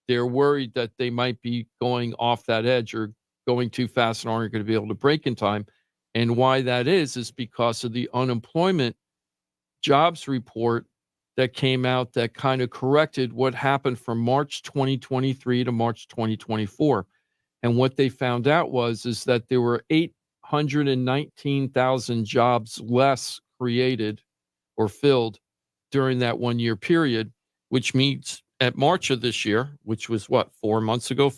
worried that they might be going off that edge or going too fast and aren't going to be able to break in time. And why that is because of the unemployment jobs report that came out that kind of corrected what happened from March 2023 to March 2024. And what they found out is that there were 819,000 jobs less created or filled during that 1 year period, which means at March of this year, which was 5 months ago,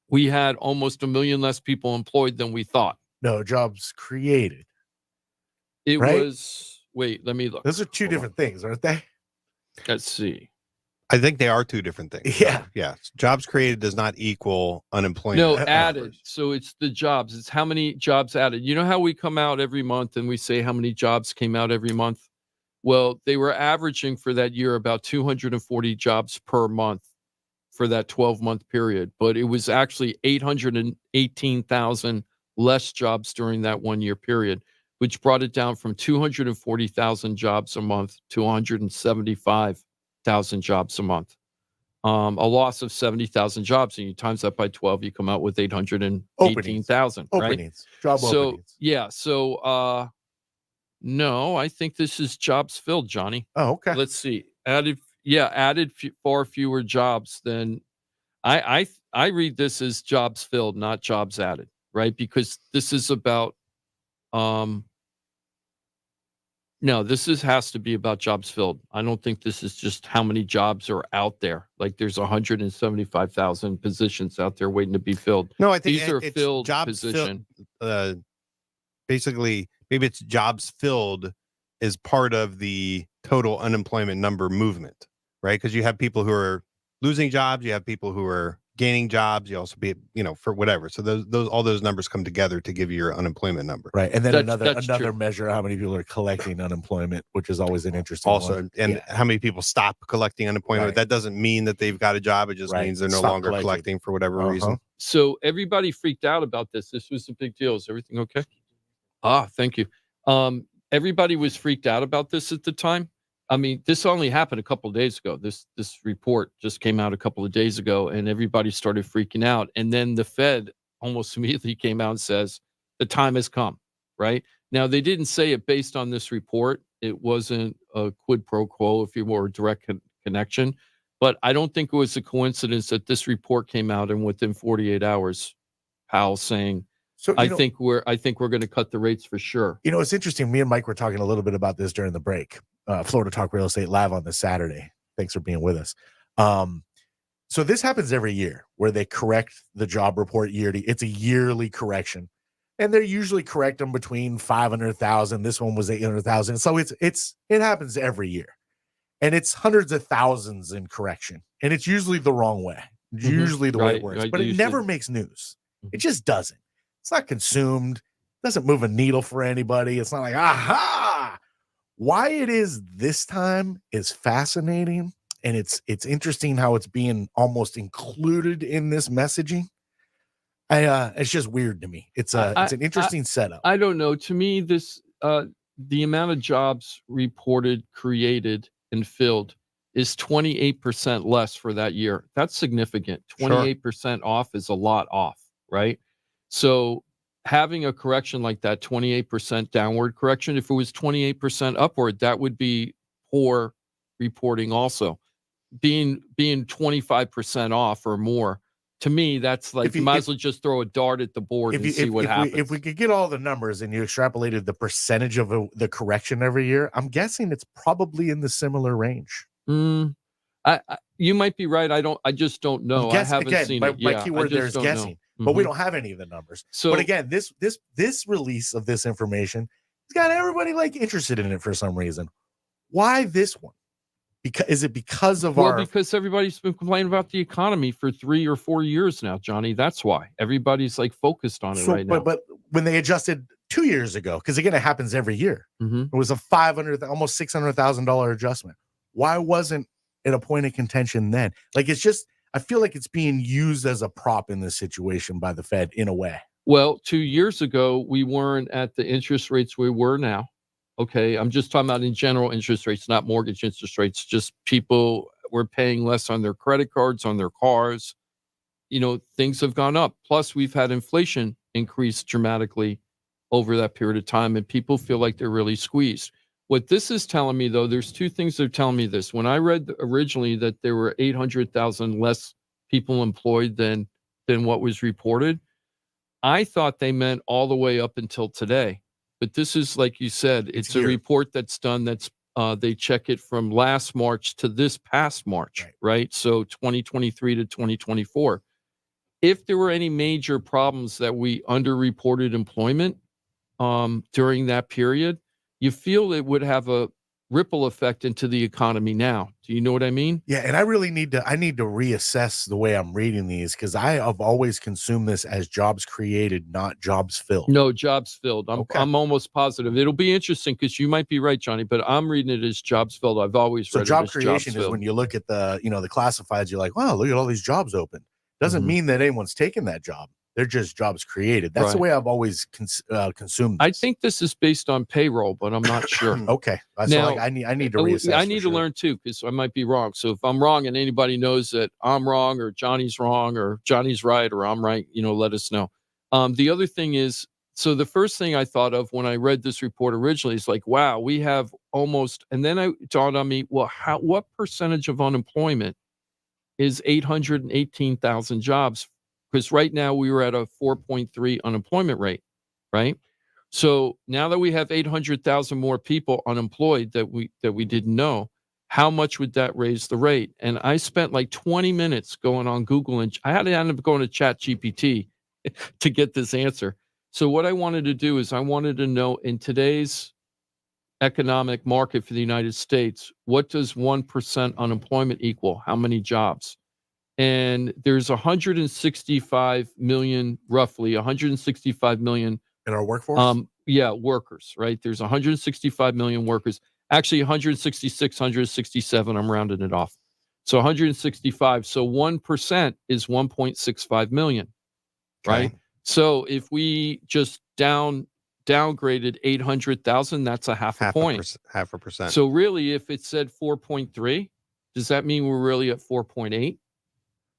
we had almost 1 million less people employed than we thought. No, jobs created. It right? was, wait, let me look. Those are two different things, aren't they? Let's see. I think they are two different things. Yeah. Yeah. Jobs created does not equal unemployment. No, added. So it's the jobs. It's how many jobs added. You know how we come out every month and we say how many jobs came out every month? Well, they were averaging for that year about 240 jobs per month for that 12-month period. But it was actually 818,000 less jobs during that 1 year period, which brought it down from 240,000 jobs a month to 175,000 jobs a month. A loss of 70,000 jobs, and you times that by 12, you come out with 818,000, right? Openings. Job openings. Yeah. So, no, I think this is jobs filled, Johnny. Oh, okay. Let's see. Added far fewer jobs than I read this as jobs filled, not jobs added, right? Because this is about has to be about jobs filled. I don't think this is just how many jobs are out there. Like there's 175,000 positions out there waiting to be filled. No, I think these are it's filled jobs position. Basically, maybe it's jobs filled is part of the total unemployment number movement, right? Because you have people who are losing jobs, you have people who are gaining jobs, you also be, for whatever. So all those numbers come together to give you your unemployment number. Right. And then That's another true. measure how many people are collecting unemployment, which is always an interesting Also, one. and how many people stop collecting unemployment. Right. That doesn't mean that they've got a job. It just Right. means they're no Stop longer collecting for whatever Uh-huh. reason. So everybody freaked out about this. This was a big deal. Is everything okay? Thank you. Everybody was freaked out about this at the time. I mean, this only happened a couple of days ago. This report just came out a couple of days ago, and everybody started freaking out. And then the Fed almost immediately came out and says, the time has come, right? Now, they didn't say it based on this report. It wasn't a quid pro quo, if you were a direct connection. But I don't think it was a coincidence that this report came out and within 48 hours, Powell saying, So I think we're going to cut the rates for sure. It's interesting. Me and Mike were talking a little bit about this during the break. Florida Talk Real Estate live on this Saturday. Thanks for being with us. So this happens every year where they correct the job report yearly. It's a yearly correction, and they're usually correct them between 500,000. This one was 800,000. So it happens every year, and it's hundreds of thousands in correction, and it's usually the wrong way. Usually the way it works, but it never makes news. It just doesn't. It's not consumed. Doesn't move a needle for anybody. It's not like, aha. Why it is this time is fascinating, and it's interesting how it's being almost included in this messaging. It's just weird to me. It's an interesting setup. I don't know. To me, this the amount of jobs reported, created, and filled is 28% less for that year. That's significant. 28% off is a lot off, right? So having a correction like that, 28% downward correction, if it was 28% upward, that would be poor reporting also. Being 25% off or more, to me, that's like you might as well just throw a dart at the board and see what happens. If we could get all the numbers and you extrapolated the percentage of the correction every year, I'm guessing it's probably in the similar range. You might be right. I just don't know. I haven't seen it. My keyword there is guessing, but we don't have any of the numbers. So, but again, this release of this information has got everybody like interested in it for some reason. Why this one? Is it because of because everybody's been complaining about the economy for 3 or 4 years now, Johnny. That's why everybody's like focused on it right now. But when they adjusted 2 years ago, because again, it happens every year. It was a almost $600,000 adjustment. Why wasn't it a point of contention then? Like, it's just, I feel like it's being used as a prop in this situation by the Fed in a way. Well, 2 years ago, we weren't at the interest rates we were now. Okay, I'm just talking about in general interest rates, not mortgage interest rates. Just people were paying less on their credit cards, on their cars. Things have gone up. Plus, we've had inflation increase dramatically over that period of time, and people feel like they're really squeezed. What this is telling me, though, there's two things that are telling me this. When I read originally that there were 800,000 less people employed than what was reported, I thought they meant all the way up until today. But this is, like you said, it's a report that's done. That's they check it from last March to this past March, right? So 2023 to 2024. If there were any major problems that we underreported employment during that period, you feel it would have a ripple effect into the economy now. Do you know what I mean? Yeah, and I really need to reassess the way I'm reading these, because I have always consumed this as jobs created, not jobs filled. No, jobs filled. I'm almost positive. It'll be interesting because you might be right, Johnny, but I'm reading it as jobs filled. I've always read it as job jobs creation is filled. when you look at the classifieds, you're like, wow, look at all these jobs open. Doesn't mean that anyone's taken that job. They're just jobs created. That's the way I've always consumed this. I think this is based on payroll, but I'm not sure. Okay. So I need to reassess. I need to learn too, because I might be wrong. So if I'm wrong and anybody knows that I'm wrong or Johnny's wrong or Johnny's right or I'm right, let us know. The other thing is, so the first thing I thought of when I read this report originally is like, wow, we have almost, and then it dawned on me, well, what percentage of unemployment is 818,000 jobs? Because right now we were at a 4.3 unemployment rate, right? So now that we have 800,000 more people unemployed that we didn't know, how much would that raise the rate? And I spent like 20 minutes going on Google, and I had to end up going to ChatGPT to get this answer. So what I wanted to do is I wanted to know, in today's economic market for the United States, what does 1% unemployment equal? How many jobs? And there's 165 million, roughly 165 million in our workforce. Workers, right? There's 165 million workers. Actually, 166, 167. I'm rounding it off. So 165. So 1% is 1.65 million, right? Okay. So if we just downgraded 800,000, that's a half a point. Half a percent. So really, if it said 4.3, does that mean we're really at 4.8?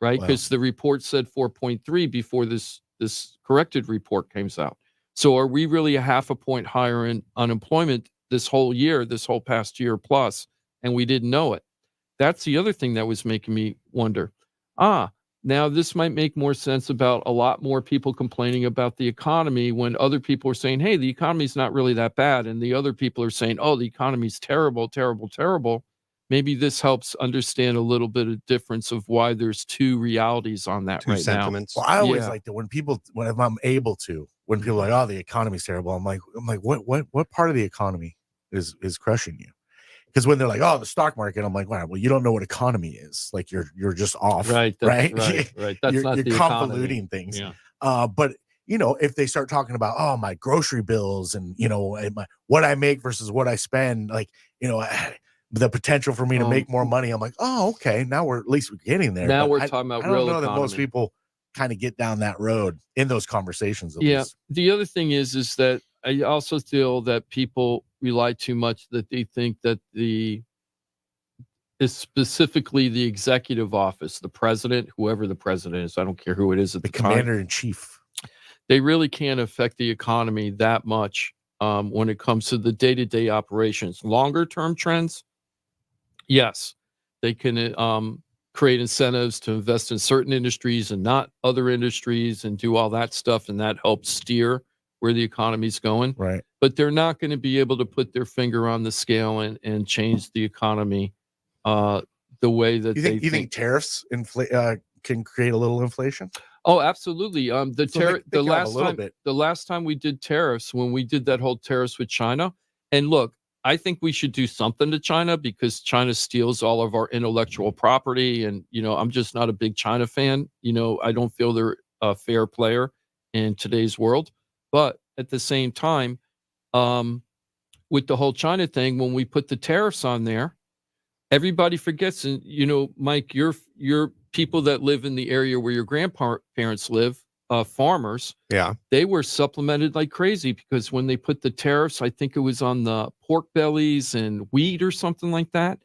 Right, because the report said 4.3 before this corrected report came out. So are we really a half a point higher in unemployment this whole past year plus, and we didn't know it? That's the other thing that was making me wonder. Now this might make more sense about a lot more people complaining about the economy when other people are saying, hey, the economy's not really that bad, and the other people are saying, oh, the economy's terrible, terrible, terrible. Maybe this helps understand a little bit of difference of why there's two realities on that Two right sentiments. Well, I always like that when I'm able to, when people are like, oh, the economy's terrible. I'm like, what part of the economy is crushing you? Because when they're like, oh, the stock market, I'm like, wow, well, you don't know what economy is. Like you're just off. Right. Right. That's you're not the convoluting economy. things. Yeah. But if they start talking about, oh, my grocery bills and, what I make versus what I spend, like, the potential for me to make more money. I'm like, oh, okay. Now we're getting there. Now But we're talking about I don't real know economy. that most people kind of get down that road in those conversations. At least. The other thing is that I also feel that people rely too much, that they think that is specifically the executive office, the president, whoever the president is, I don't care who it is at the time. Commander in chief. They really can't affect the economy that much when it comes to the day-to-day operations. Longer term trends, Yes, they can create incentives to invest in certain industries and not other industries and do all that stuff, and that helps steer where the economy's going. Right. But they're not going to be able to put their finger on the scale and change the economy the way that You think tariffs can create a little inflation? Oh, absolutely. The last time we did tariffs, when we did that whole tariffs with China, and look, I think we should do something to China because China steals all of our intellectual property, and I'm just not a big China fan. I don't feel they're a fair player in today's world. But at the same time, with the whole China thing, when we put the tariffs on there, everybody forgets. And Mike, you're people that live in the area where your grandparents live, farmers. Yeah. They were supplemented like crazy because when they put the tariffs, I think it was on the pork bellies and wheat or something like that.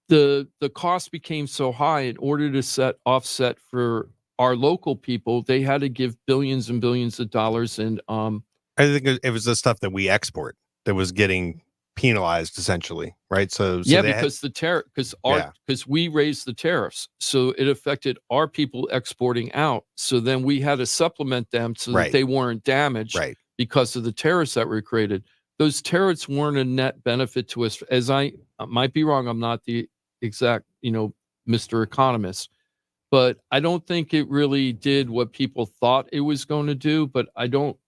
The cost became so high. In order to offset for our local people, they had to give billions and billions of dollars. And I think it was the stuff that we export that was getting penalized essentially, right? So yeah, because because we raised the tariffs, so it affected our people exporting out. So then we had to supplement them so that they weren't damaged because of the tariffs that were created. Those tariffs weren't a net benefit to us. As I might be wrong, I'm not the exact Mr. Economist, but I don't think it really did what people thought it was going to do. But I don't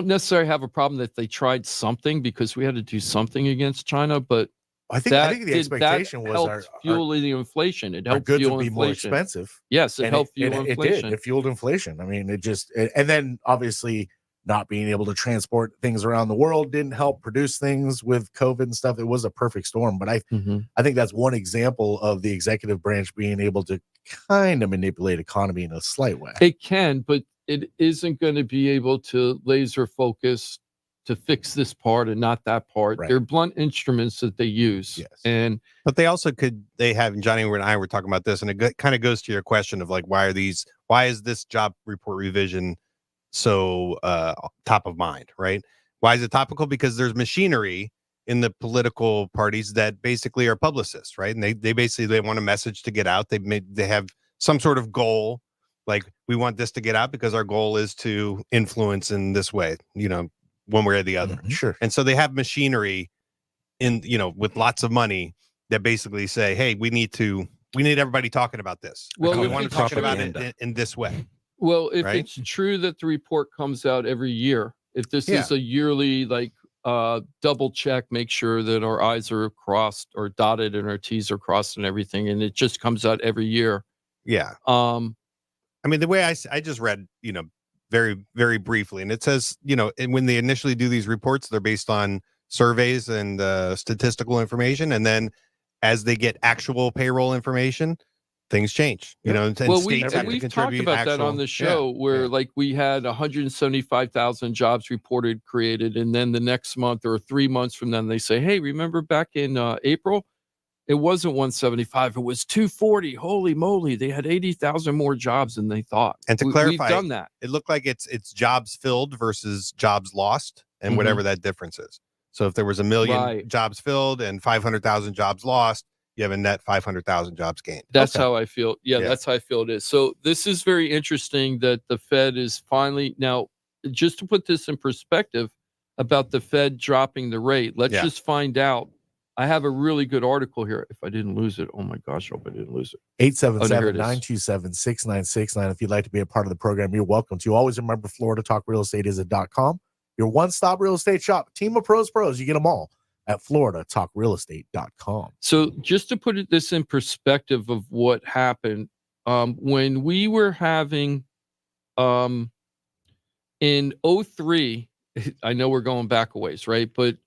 necessarily have a problem that they tried something because we had to do something against China. But I think the expectation was our fuel the inflation. It helped goods fuel would be inflation. more expensive. Yes, it helped fuel inflation. It did. It fueled inflation. I mean, and then obviously not being able to transport things around the world didn't help produce things with COVID and stuff. It was a perfect storm. But I think that's one example of the executive branch being able to kind of manipulate economy in a slight way. It can, but it isn't going to be able to laser focus to fix this part and not that part. They're blunt instruments that they use. Yes. But they also and Johnny and I were talking about this, and it kind of goes to your question of like, why is this job report revision so top of mind, right? Why is it topical? Because there's machinery in the political parties that basically are publicists, right? And they want a message to get out. They have some sort of goal. Like, we want this to get out because our goal is to influence in this way, one way or the other. Sure. And so they have machinery with lots of money that basically say, hey, we need everybody talking about this. Well, we want to talk about it in this way. Well, if it's true that the report comes out every year, if this is a yearly, double check, make sure that our I's are crossed or dotted and our T's are crossed and everything, and it just comes out every year. Yeah. I mean, the way I just read, very, very briefly, and it says, and when they initially do these reports, they're based on surveys and statistical information. And then as they get actual payroll information, things change, and states have to we've contribute. Talked about that on the show where we had 175,000 jobs reported created. And then the next month or 3 months from then, they say, hey, remember back in April? It wasn't 175. It was 240. Holy moly. They had 80,000 more jobs than they thought. And to clarify, we've done that. It looked like it's jobs filled versus jobs lost and whatever that difference is. So if there was 1 million jobs filled and 500,000 jobs lost, you have a net 500,000 jobs gained. That's how I feel. Yeah, that's how I feel it is. So this is very interesting that the Fed is finally now, just to put this in perspective about the Fed dropping the rate. Let's just find out. I have a really good article here. If I didn't lose it, oh my gosh, I hope I didn't lose it. 877-927-6969. If you'd like to be a part of the program, you're welcome to. Always remember, Florida Talk Real Estate is .com. Your one-stop real estate shop. Team of pros. You get them all at floridatalkrealestate.com. So just to put this in perspective of what happened, when we were having in 03, I know we're going back a ways, right? But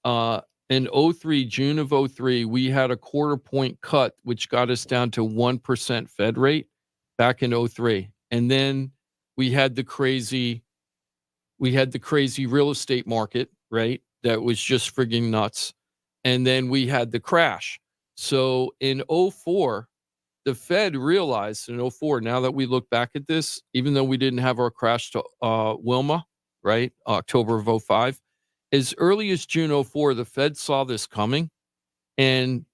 in 03, June of 03, we had a 1/4 point cut, which got us down to 1% Fed rate back in 03. And then we had the crazy real estate market, right? That was just frigging nuts. And then we had the crash. So in 04, the Fed realized in 04, now that we look back at this, even though we didn't have our crash to Wilma, right? October of 05. As early as June 04, the Fed saw this coming, and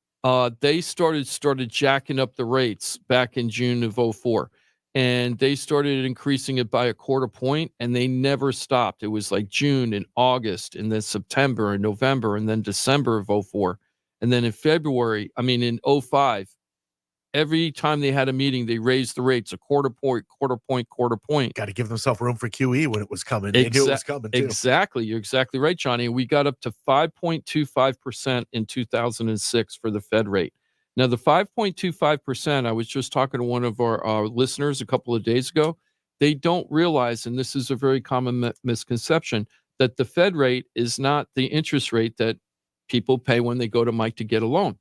they started jacking up the rates back in June of 04. And they started increasing it by a quarter point, and they never stopped. It was like June and August, and then September and November, and then December of 04. And then in February, in 05, every time they had a meeting, they raised the rates a quarter point. Got to give themselves room for QE when it was coming. They knew it was coming too. Exactly. You're exactly right, Johnny. We got up to 5.25% in 2006 for the Fed rate. Now, the 5.25%, I was just talking to one of our listeners a couple of days ago. They don't realize, and this is a very common misconception, that the Fed rate is not the interest rate that people pay when they go to Mike to get a loan.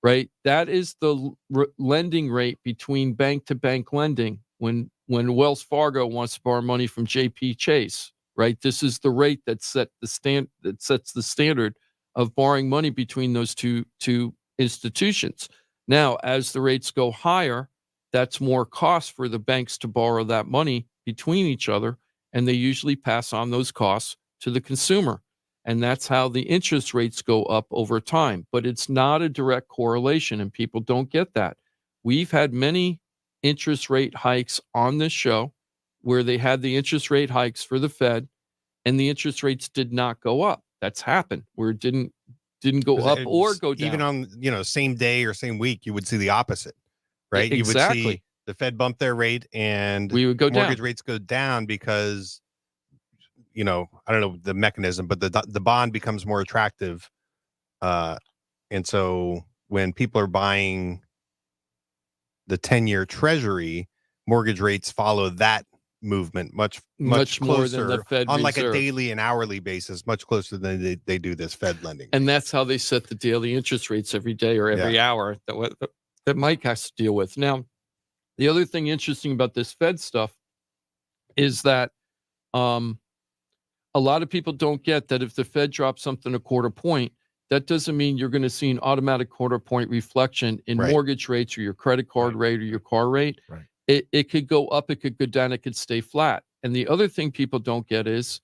Right? That is the lending rate between bank-to-bank lending when Wells Fargo wants to borrow money from JP Chase. Right? This is the rate that sets the standard of borrowing money between those two institutions. Now, as the rates go higher, that's more cost for the banks to borrow that money between each other, and they usually pass on those costs to the consumer. And that's how the interest rates go up over time. But it's not a direct correlation, and people don't get that. We've had many interest rate hikes on this show where they had the interest rate hikes for the Fed, and the interest rates did not go up. That's happened where it didn't go up or go down. Even on same day or same week, you would see the opposite, right? Exactly. You would see the Fed bump their rate and we would go mortgage down. rates go down because I don't know the mechanism, but the bond becomes more attractive, and so when people are buying the 10-year Treasury, mortgage rates follow that movement much more closer than the Fed on like a Reserve. Daily and hourly basis, much closer than they do this Fed lending. And that's how they set the daily interest rates every day or every hour that Mike has to deal with. Now, the other thing interesting about this Fed stuff is that a lot of people don't get that if the Fed drops something a quarter point, that doesn't mean you're going to see an automatic quarter point reflection in mortgage rates or your credit card rate or your car rate. Right. It could go up, it could go down, it could stay flat. And the other thing people don't get is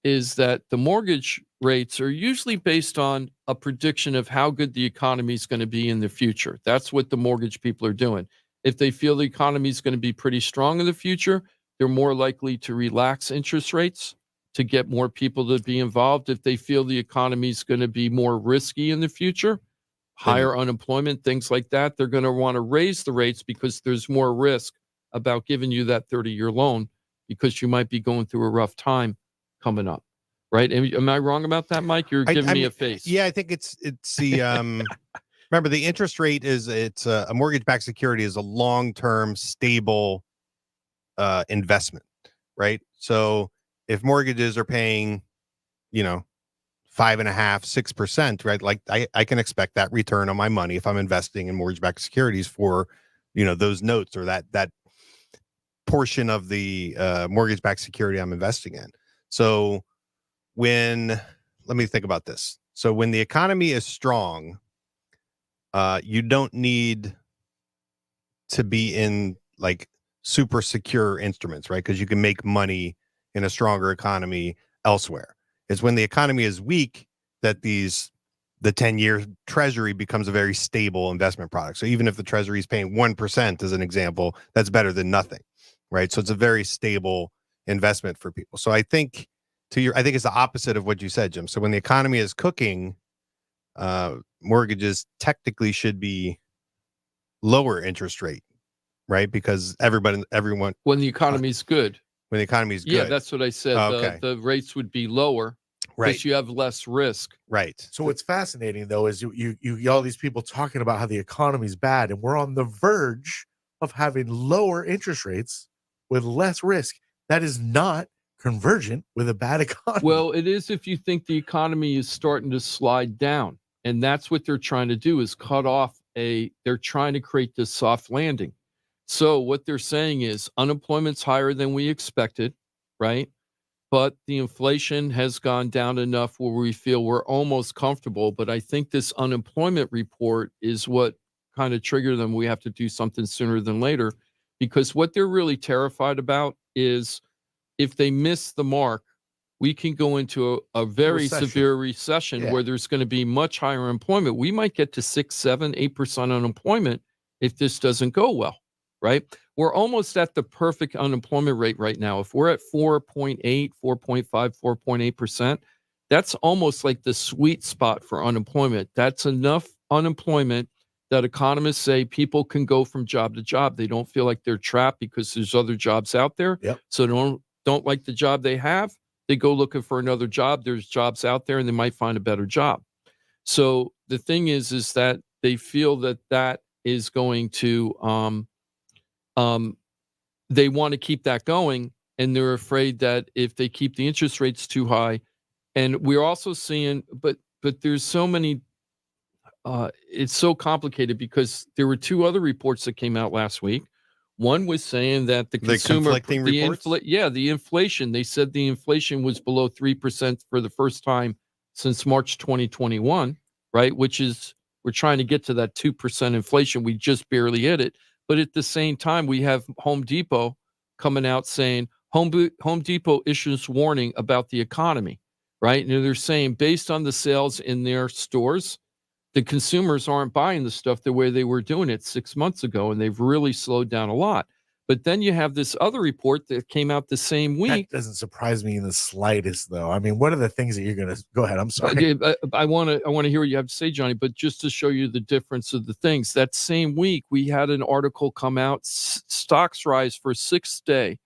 that the mortgage rates are usually based on a prediction of how good the economy is going to be in the future. That's what the mortgage people are doing. If they feel the economy is going to be pretty strong in the future, they're more likely to relax interest rates to get more people to be involved. If they feel the economy is going to be more risky in the future, higher unemployment, things like that, they're going to want to raise the rates because there's more risk about giving you that 30-year loan because you might be going through a rough time coming up, right? Am I wrong about that, Mike? You're giving me a face. Yeah, I think it's the remember the interest rate is a mortgage-backed security is a long-term stable investment, right? So if mortgages are paying, 5.5%, 6%, right? Like I can expect that return on my money if I'm investing in mortgage-backed securities for, those notes or that portion of the mortgage-backed security I'm investing in. So let me think about this. So when the economy is strong, you don't need to be in like super secure instruments, right? Because you can make money in a stronger economy elsewhere. It's when the economy is weak that the 10-year Treasury becomes a very stable investment product. So even if the Treasury is paying 1% as an example, that's better than nothing, right? So it's a very stable investment for people. So I think it's the opposite of what you said, Jim. So when the economy is cooking, mortgages technically should be lower interest rate, right? Because everyone when the economy's good. When the economy's good. Yeah, that's what I said. Okay. The rates would be lower because you have less risk. Right. So what's fascinating though is you all these people talking about how the economy's bad, and we're on the verge of having lower interest rates with less risk. That is not convergent with a bad economy. Well, it is if you think the economy is starting to slide down, and that's what they're trying to do is they're trying to create this soft landing. So what they're saying is unemployment's higher than we expected, right? But the inflation has gone down enough where we feel we're almost comfortable. But I think this unemployment report is what kind of triggered them. We have to do something sooner than later, because what they're really terrified about is if they miss the mark we can go into a very Recession. severe recession Yeah. where there's going to be much higher employment. We might get to 6, 7, 8% unemployment if this doesn't go well, right? We're almost at the perfect unemployment rate right now. If we're at 4.8, 4.5, 4.8%, that's almost like the sweet spot for unemployment. That's enough unemployment that economists say people can go from job to job. They don't feel like they're trapped because there's other jobs out there. Yep. So don't like the job they have. They go looking for another job. There's jobs out there and they might find a better job. So the thing is that they feel that is going to, they want to keep that going. And they're afraid that if they keep the interest rates too high, and we're also seeing, but there's so many, it's so complicated because there were 2 other reports that came out last week. One was saying that the consumer, conflicting reports? the inflation, they said the inflation was below 3% for the first time since March 2021, right? Which is, we're trying to get to that 2% inflation. We just barely hit it. But at the same time, we have Home Depot coming out saying Home Depot issues warning about the economy, right? And they're saying based on the sales in their stores, the consumers aren't buying the stuff the way they were doing it 6 months ago, and they've really slowed down a lot. But then you have this other report that came out the same week. That doesn't surprise me in the slightest, though. I mean, what are the things that you're going to go ahead? I'm sorry. I want to hear what you have to say, Johnny. But just to show you the difference of the things, that same week we had an article come out: stocks rise for 6th day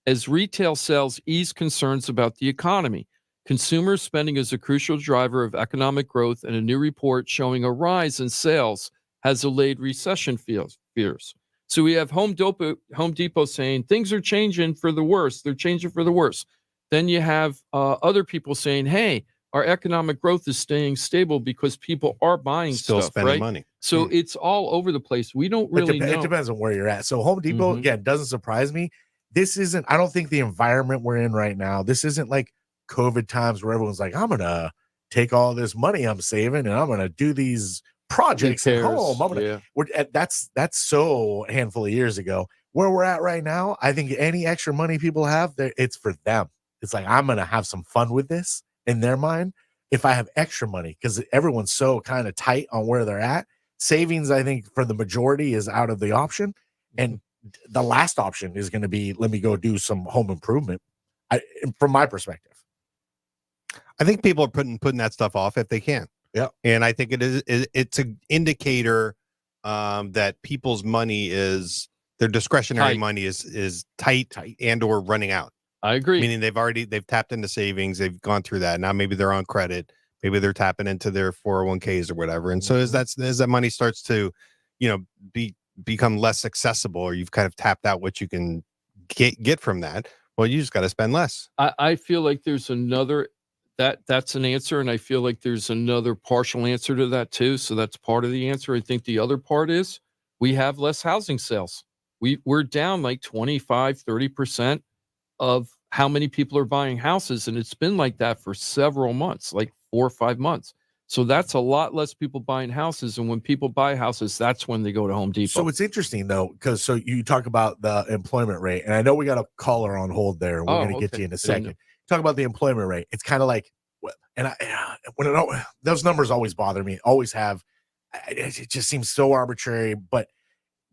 as retail sales ease concerns about the economy. Consumer spending is a crucial driver of economic growth, and a new report showing a rise in sales has allayed recession fears. So we have Home Depot saying things are changing for the worse. They're changing for the worse. Then you have other people saying, hey, our economic growth is staying stable because people are buying Still stuff, spending right? money. So it's all over the place. We don't really know. It depends on where you're at. So Home Depot, again, doesn't surprise me. This isn't, I don't think the environment we're in right now, this isn't like COVID times where everyone's like, I'm going to take all this money I'm saving and I'm going to do these projects at home. That's so a handful of years ago. Where we're at right now, I think any extra money people have, it's for them. It's like, I'm going to have some fun with this in their mind if I have extra money, because everyone's so kind of tight on where they're at. Savings, I think, for the majority is out of the option. And the last option is going to be, let me go do some home improvement, from my perspective. I think people are putting that stuff off if they can. Yeah. And I think it's an indicator that people's money their discretionary money is tight and or running out. I agree. Meaning they've tapped into savings, they've gone through that. Now maybe they're on credit, maybe they're tapping into their 401ks or whatever. And so as that money starts to, become less accessible, or you've kind of tapped out what you can get from that, well, you just got to spend less. I feel like there's another that's an answer, and I feel like there's another partial answer to that too. So that's part of the answer. I think the other part is we have less housing sales. We're down like 25-30% of how many people are buying houses, and it's been like that for several months, like 4 or 5 months. So that's a lot less people buying houses, and when people buy houses, that's when they go to Home Depot. So it's interesting though, because you talk about the employment rate, and I know we got a caller on hold there, and we're going to get you in a second. Talk about the employment rate. It's kind of like, and those numbers always bother me. Always have. It just seems so arbitrary, but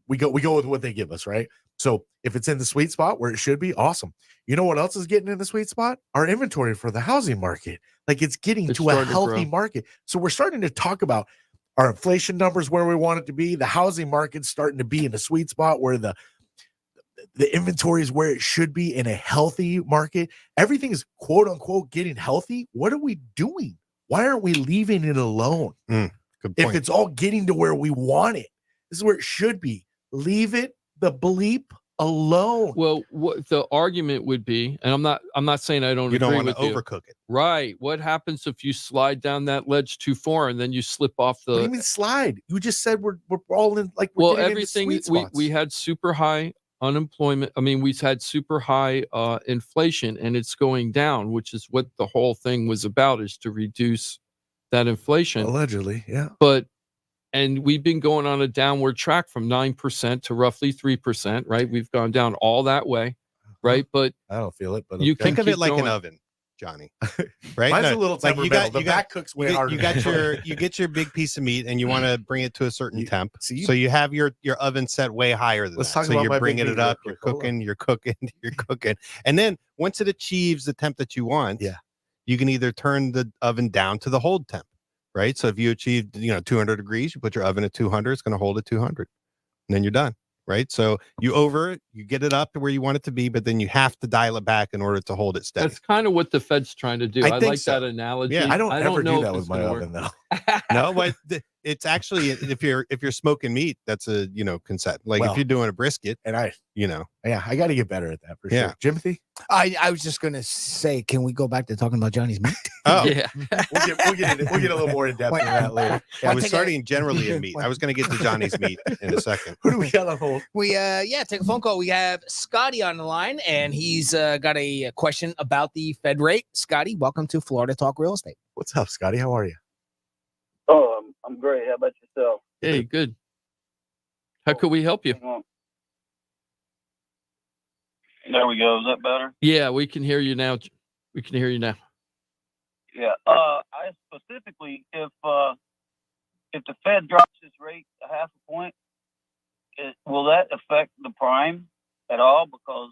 we go with what they give us, right? So if it's in the sweet spot where it should be, awesome. You know what else is getting in the sweet spot? Our inventory for the housing market. Like it's getting to a healthy market. So we're starting to talk about our inflation numbers where we want it to be. The housing market's starting to be in a sweet spot where the inventory is where it should be in a healthy market. Everything is quote unquote getting healthy. What are we doing? Why aren't we leaving it alone? Good point. If it's all getting to where we want it, this is where it should be. Leave it the bleep alone. Well, what the argument would be, and I'm not saying I don't. You don't agree want to with you. overcook it, right? What happens if you slide down that ledge too far and then you slip off the? What do you mean slide? You just said we're all in like. Well, everything we had super high unemployment. I mean, we've had super high inflation, and it's going down, which is what the whole thing was about, is to reduce that inflation. Allegedly, yeah. And we've been going on a downward track from 9% to roughly 3%, right? We've gone down all that way, right? But I don't feel it. But you think of it like an oven. Johnny. Right? Mine's No, a little like temperamental. The back cooks way harder. You get your big piece of meat and you want to bring it to a certain temp. see, so you have your oven set way higher than Let's that. talk So about you're my bringing big it meat up, real you're quick. Hold on. you're cooking. And then once it achieves the temp that you want, you can either turn the oven down to the hold temp, right? So if you achieved, 200 degrees, you put your oven at 200, it's going to hold at 200. And then you're done. Right. So you get it up to where you want it to be, but then you have to dial it back in order to hold it steady. That's kind of what the Fed's trying to do. I think like so. that analogy. Yeah. I don't ever know do that if with it's my gonna oven, work. though. No, but it's actually, if you're smoking meat, that's a, consent. Like Well, if you're doing a brisket, And I got to get better at that for Yeah. sure. Jimothy? I was just gonna say, can we go back to talking about Johnny's meat? Oh, Yeah. We'll get a little more in depth Wait, in that later. I was take starting generally in meat. I was going to get to Johnny's meat in a second. Who do we got on hold? We take a phone call. We have Scotty on the line, and he's got a question about the Fed rate. Scotty, welcome to Florida Talk Real Estate. What's up, Scotty? How are you? Oh, I'm great. How about yourself? Hey, good. How could we help you? There we go. Is that better? Yeah, we can hear you now. We can hear you now. Yeah. I specifically, if the Fed drops its rate a half a point, will that affect the prime at all? Because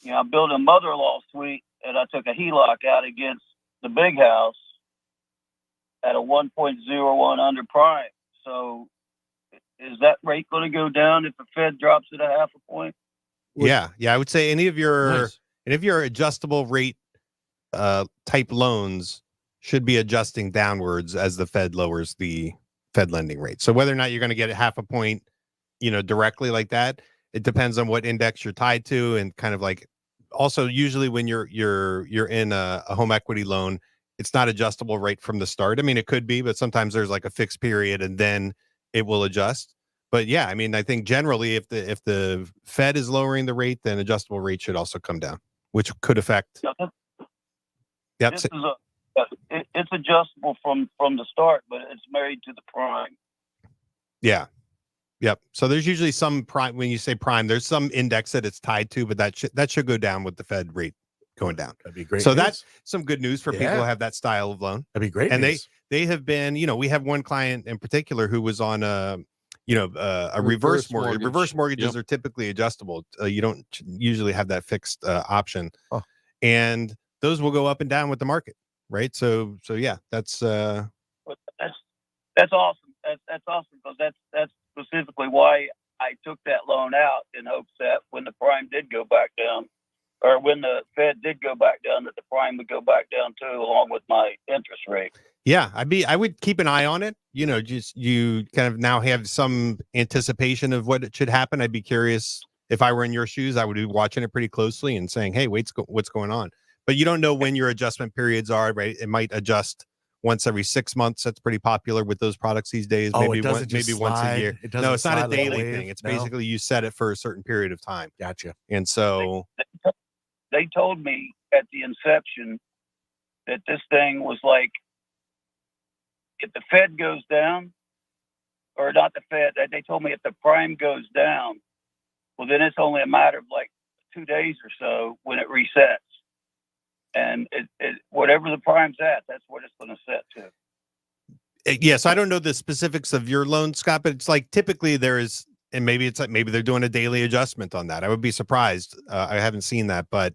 I built a mother-in-law suite and I took a HELOC out against the big house at a 1.01 under prime. So, is that rate going to go down if the Fed drops it a half a point? Yeah. I would say any of your Nice. adjustable rate type loans should be adjusting downwards as the Fed lowers the Fed lending rate. So whether or not you're going to get a half a point, directly like that, it depends on what index you're tied to, and kind of like also usually when you're in a home equity loan, it's not adjustable right from the start. I mean, it could be, but sometimes there's like a fixed period and then it will adjust. But yeah, I mean, I think generally if the Fed is lowering the rate, then adjustable rate should also come down, which could affect. Yep. This is it's adjustable from the start, but it's married to the prime. Yeah. Yep. So there's usually some prime. When you say prime, there's some index that it's tied to, but that should go down with the Fed rate going down. That'd be great. So news. that's some good news for people who have that style of loan. That'd be great. And news. they have been, we have one client in particular who was on a reverse mortgage. Reverse mortgages are typically adjustable. You don't usually have that fixed option, and those will go up and down with the market, right? So yeah, that's awesome. That's awesome, because that's specifically why I took that loan out, in hopes that when the prime did go back down, or when the Fed did go back down, that the prime would go back down too, along with my interest rate. Yeah, I would keep an eye on it. Just you kind of now have some anticipation of what it should happen. I'd be curious if I were in your shoes. I would be watching it pretty closely and saying, "Hey, what's going on?" But you don't know when your adjustment periods are, right? It might adjust once every 6 months. That's pretty popular with those products these days. Maybe once a year. No, it's not a daily thing. It's basically you set it for a certain period of time. Gotcha. And so they told me at the inception that this thing was like, if the Fed goes down, or not the Fed, they told me if the prime goes down, well, then it's only a matter of like 2 days or so when it resets. And it whatever the prime's at, that's what it's going to set to. Yes, I don't know the specifics of your loan, Scott, but it's like typically there is, and maybe it's like maybe they're doing a daily adjustment on that. I would be surprised. I haven't seen that, but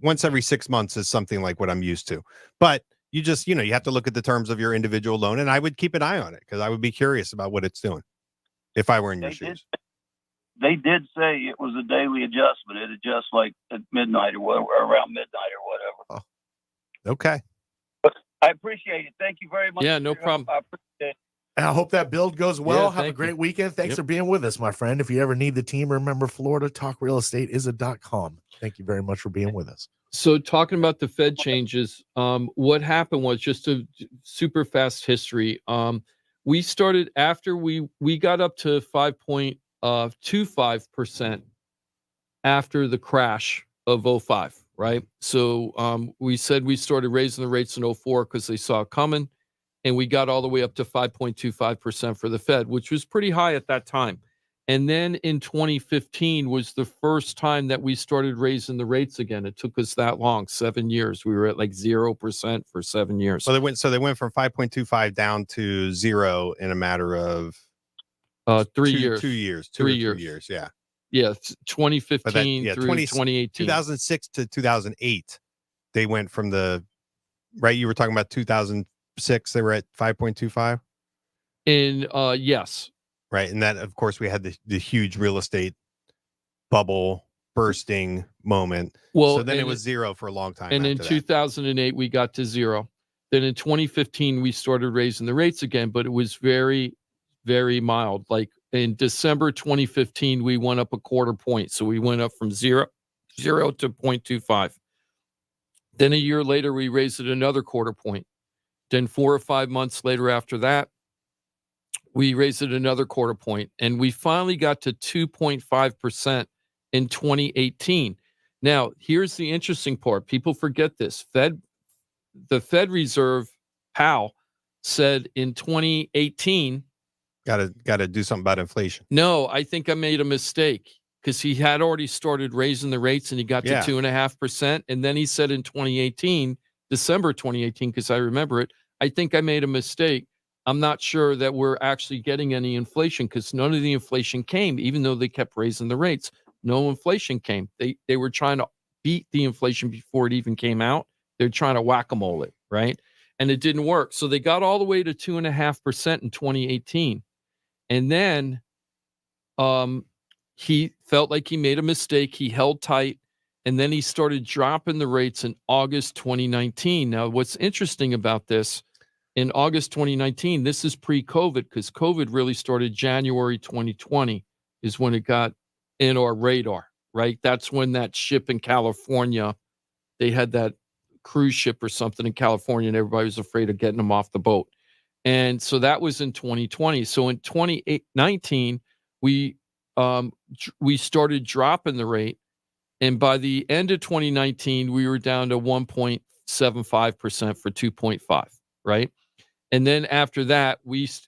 once every 6 months is something like what I'm used to. But you just, you have to look at the terms of your individual loan, and I would keep an eye on it because I would be curious about what it's doing if I were in your shoes. They did say it was a daily adjustment. It adjusts like at midnight or whatever, around midnight or whatever. Oh, okay. But I appreciate it. Thank you very much. Yeah, no problem. I appreciate it. And I hope that build goes well. Yeah, Have a thank great you. weekend. Thanks for being with us, my friend. If you ever need the team, remember Florida Talk Real Estate is a.com. Thank you very much for being with us. So talking about the Fed changes, what happened was just a super fast history. We started after we got up to 5.25% after the crash of 05, right? So we said we started raising the rates in 04 because they saw it coming, and we got all the way up to 5.25% for the Fed, which was pretty high at that time. And then in 2015 was the first time that we started raising the rates again. It took us that long, 7 years. We were at like 0% for 7 years. Well, they went from 5.25 down to 0 in a matter of 3 years. 2 years. 3 2 or 3 years. years, yeah. Yeah, 2015 through 2018. 2006 to 2008, they went from right, you were talking about 2006, they were at 5.25? Yes. Right, and that, of course, we had the huge real estate bubble bursting moment. Well, so then it was 0 for a long time. And in after that. 2008, we got to 0. Then in 2015, we started raising the rates again, but it was very, very mild. Like in December 2015, we went up a quarter point. So we went up from 0 to 0.25. Then a year later, we raised it another quarter point. Then 4 or 5 months later after that, we raised it another quarter point, and we finally got to 2.5% in 2018. Now, here's the interesting part. People forget this. The Fed Reserve, Powell, said in 2018, got to do something about inflation. No, I think I made a mistake, because he had already started raising the rates and he got to 2.5%. And then he said in 2018, December 2018, because I remember it, I think I made a mistake. I'm not sure that we're actually getting any inflation, because none of the inflation came, even though they kept raising the rates. No inflation came. They were trying to beat the inflation before it even came out. They're trying to whack-a-mole it, right? And it didn't work. So they got all the way to 2.5% in 2018. And then he felt like he made a mistake. He held tight. And then he started dropping the rates in August 2019. Now, what's interesting about this, in August 2019, this is pre-COVID, because COVID really started January 2020 is when it got in our radar, right? That's when that ship in California, they had that cruise ship or something in California, and everybody was afraid of getting them off the boat. And so that was in 2020. So in 2019, we started dropping the rate. And by the end of 2019, we were down to 1.75% for 2.5, right? And then after that,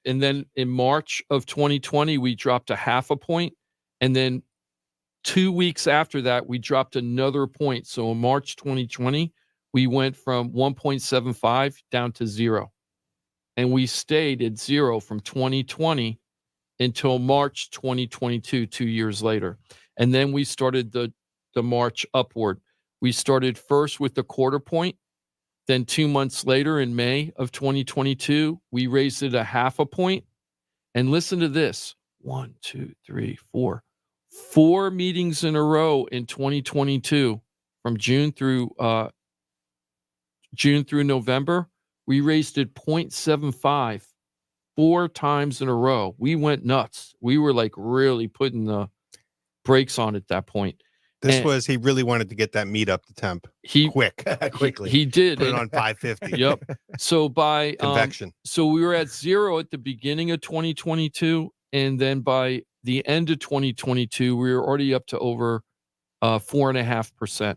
and then in March of 2020, we dropped a 0.5 point. And then 2 weeks after that, we dropped another point. So in March 2020, we went from 1.75 down to 0. And we stayed at 0 from 2020 until March 2022, 2 years later. And then we started the march upward. We started first with the quarter point. Then 2 months later, in May of 2022, we raised it a 0.5 point. And listen to this: 1, 2, 3, 4. 4 meetings in a row in 2022, from June through November, we raised it 0.75 4 times in a row. We went nuts. We were like really putting the brakes on at that point. He really wanted to get that meet up to temp quickly. He did. Put it on 550. Yep. So by convection. So we were at 0 at the beginning of 2022, and then by the end of 2022, we were already up to over 4.5%.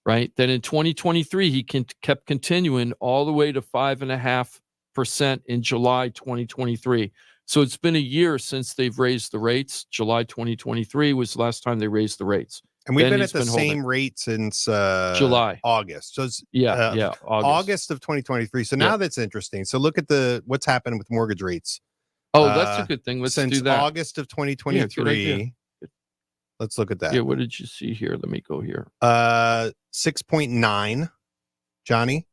Right. Then in 2023, he kept continuing all the way to 5.5% in July 2023. So it's been a year since they've raised the rates. July 2023 was the last time they raised the rates. And we've been at the same rate since August. So it's August of 2023. So now that's interesting. So look at what's happened with mortgage rates. Oh, that's a good thing. Let's do that. Since August of 2023. Let's look at that. Yeah, what did you see here? Let me go here. 6.9, Johnny.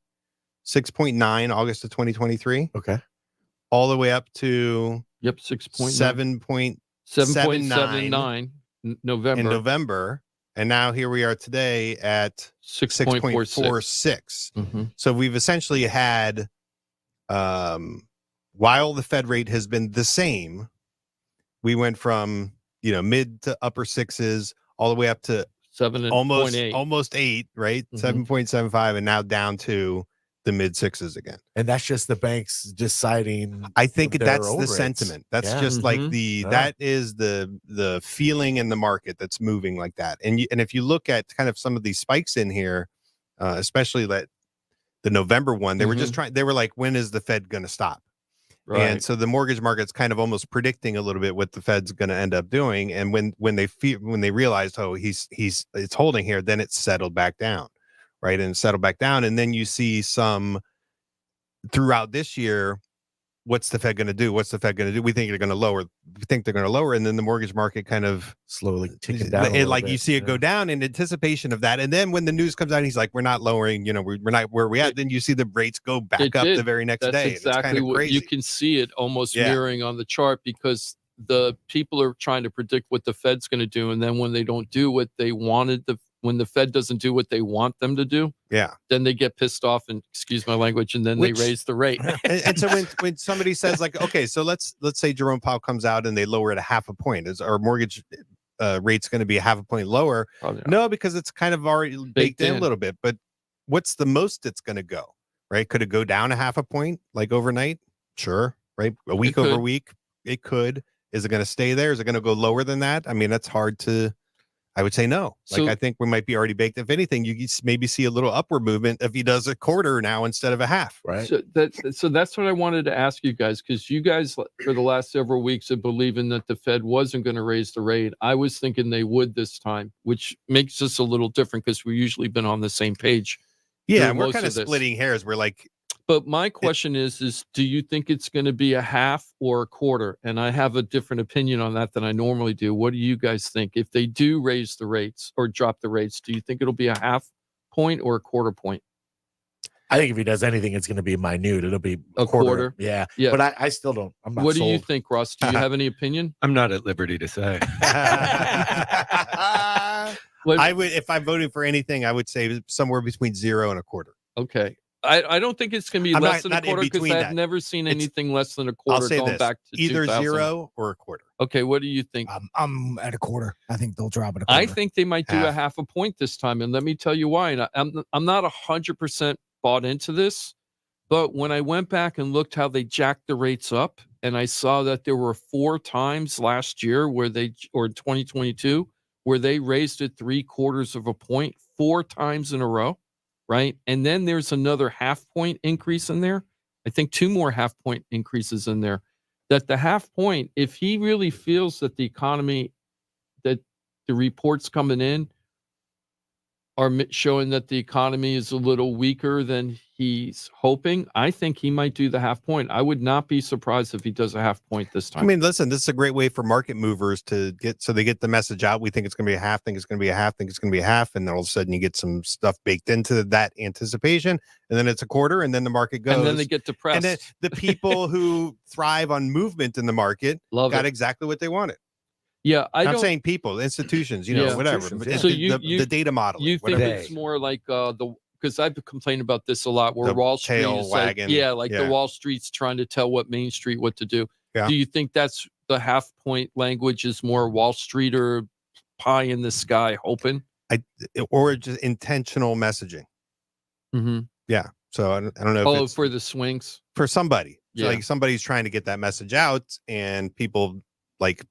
6.9 August of 2023. Okay. All the way up to 6.9. 7.79 November. In November. And now here we are today at 6.46. Mm-hmm. So we've essentially had, while the Fed rate has been the same, we went from mid to upper 6s all the way up to 7.8, almost 8, right? Mm-hmm. 7.75, and now down to the mid 6s again. And that's just the banks deciding. I think that's the rates. sentiment. That's Mm-hmm. just like that is the feeling in the market that's moving like that. And if you look at kind of some of these spikes in here, especially the November one, they were just they were like, when is the Fed going to stop? And so the mortgage market's kind of almost predicting a little bit what the Fed's going to end up doing. And when they realized, oh, it's holding here, then it's settled back down, right? And settled back down. And then you see some throughout this year, what's the Fed going to do? What's the Fed going to do? We think they're going to lower. We think they're going to lower, and then the mortgage market kind of slowly ticking down. You see it go down in anticipation of that, and then when the news comes out, he's like, "We're not lowering. We're not where we at." Then you see the rates go back up the very next day. That's exactly what crazy. You can see it almost mirroring on the chart because the people are trying to predict what the Fed's going to do, and then when they don't do what they wanted when the Fed doesn't do what they want them to do, then they get pissed off and excuse my language, and then they raise the rate. and so when somebody says like, okay, so let's say Jerome Powell comes out and they lower it a half a point, is our mortgage rate's going to be a half a point lower? No, because it's kind of already baked in a little bit. But what's the most it's going to go? Right? Could it go down a half a point like overnight? Sure. Right? A week over week, it could. Is it going to stay there? Is it going to go lower than that? I mean, that's hard to. I would say no. I think we might be already baked. If anything, you maybe see a little upward movement if he does a quarter now instead of a half. Right. So that's what I wanted to ask you guys, because you guys for the last several weeks have believing that the Fed wasn't going to raise the rate. I was thinking they would this time, which makes us a little different because we've usually been on the same page. Yeah, and we're kind of splitting hairs. We're like. But my question is do you think it's going to be a half or a quarter? And I have a different opinion on that than I normally do. What do you guys think? If they do raise the rates or drop the rates, do you think it'll be a half point or a quarter point? I think if he does anything, it's going to be minute. It'll be a quarter. Yeah. But I still don't. I'm not What sold. do you think, Ross? Do you have any opinion? I'm not at liberty to say. I would, if I'm voting for anything, I would say somewhere between 0 and a quarter. Okay. I don't think it's going to be less than a quarter because I've never seen anything less than a quarter going back to either 2000. 0 or a quarter. Okay, what do you think? I'm at a quarter. I think they'll drop it a quarter. I think they might do a half a point this time, and let me tell you why. And I'm not 100% bought into this, but when I went back and looked how they jacked the rates up, and I saw that there were 4 times last year or 2022 where they raised it 3/4 of a point 4 times in a row. Right. And then there's another half point increase in there. I think 2 more half point increases in there. That the half point, if he really feels that the economy, that the reports coming in are showing that the economy is a little weaker than he's hoping, I think he might do the half point. I would not be surprised if he does a half point this time. I mean, listen, this is a great way for market movers to get the message out. We think it's going to be a half, think it's going to be a half, think it's going to be a half. And then all of a sudden you get some stuff baked into that anticipation. And then it's a quarter and then the market goes. And then they get depressed. And then the people who thrive on movement in the market got exactly what they wanted. Yeah, I'm saying people, institutions, whatever. So the data model. You think it's more like because I've complained about this a lot, where the Wall Street tail is wagon. the Wall Street's trying to tell what Main Street what to do. Yeah. Do you think that's the half point language is more Wall Street or pie in the sky hoping? Or just intentional messaging. Mm-hmm. Yeah. So I don't know. Oh, for the swings for somebody. Yeah. So like somebody's trying to get that message out, and people like.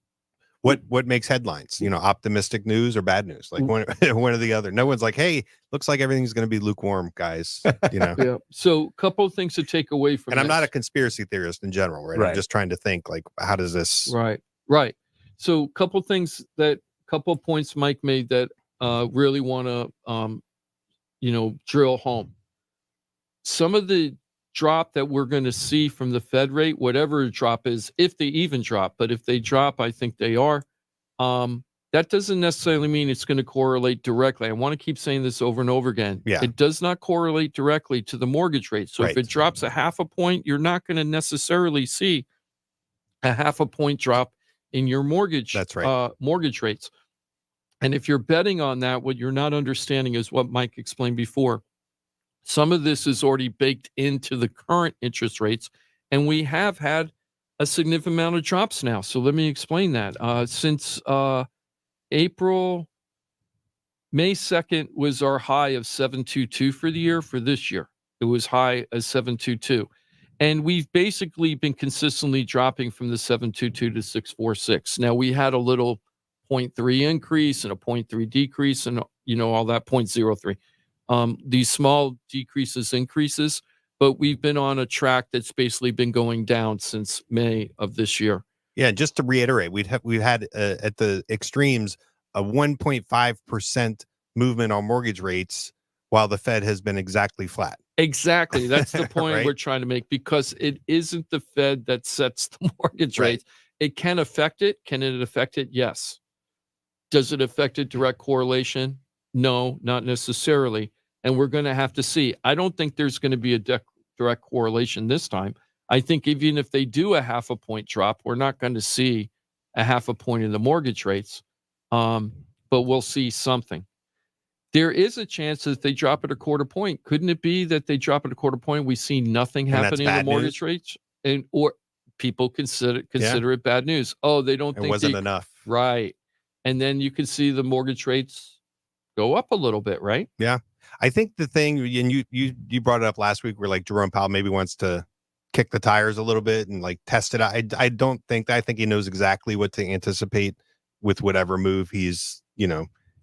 What makes headlines? Optimistic news or bad news? Like one or the other. No one's like, hey, looks like everything's going to be lukewarm, guys. Yeah. So, a couple of things to take away from. And I'm not a conspiration theorist in general, right? I'm just trying to think like, how does this? Right. So, couple points Mike made that really want to, drill home. Some of the drop that we're going to see from the Fed rate, whatever the drop is, if they even drop, but if they drop, I think they are, that doesn't necessarily mean it's going to correlate directly. I want to keep saying this over and over again. Yeah. It does not correlate directly to the mortgage rate. So if it drops a half a point, you're not going to necessarily see a half a point drop in your mortgage. That's right. Mortgage rates. And if you're betting on that, what you're not understanding is what Mike explained before. Some of this is already baked into the current interest rates, and we have had a significant amount of drops now. So let me explain that. Since May 2nd was our high of 722 for the year. For this year, it was high as 722. And we've basically been consistently dropping from the 722 to 646. Now, we had a little 0.3 increase and a 0.3 decrease and, all that 0.03. These small decreases, increases, but we've been on a track that's basically been going down since May of this year. Yeah, just to reiterate, we've had at the extremes a 1.5% movement on mortgage rates, while the Fed has been exactly flat. Exactly. That's the point Right? we're trying to make, because it isn't the Fed that sets the mortgage Right. rates. It can affect it. Can it affect it? Yes. Does it affect a direct correlation? No, not necessarily. And we're going to have to see. I don't think there's going to be a direct correlation this time. I think even if they do a 0.5 point drop, we're not going to see a 0.5 point in the mortgage rates, but we'll see something. There is a chance that they drop it 0.25 point. Couldn't it be that they drop it 0.25 point? We see nothing And that's happening in the bad mortgage rates, and or people consider it bad news. Oh, they don't It think wasn't enough. Right. And then you can see the mortgage rates go up a little bit, right? Yeah. I think the thing, and you brought it up last week, where like Jerome Powell maybe wants to kick the tires a little bit and like test it out. I don't think I think he knows exactly what to anticipate with whatever move he's,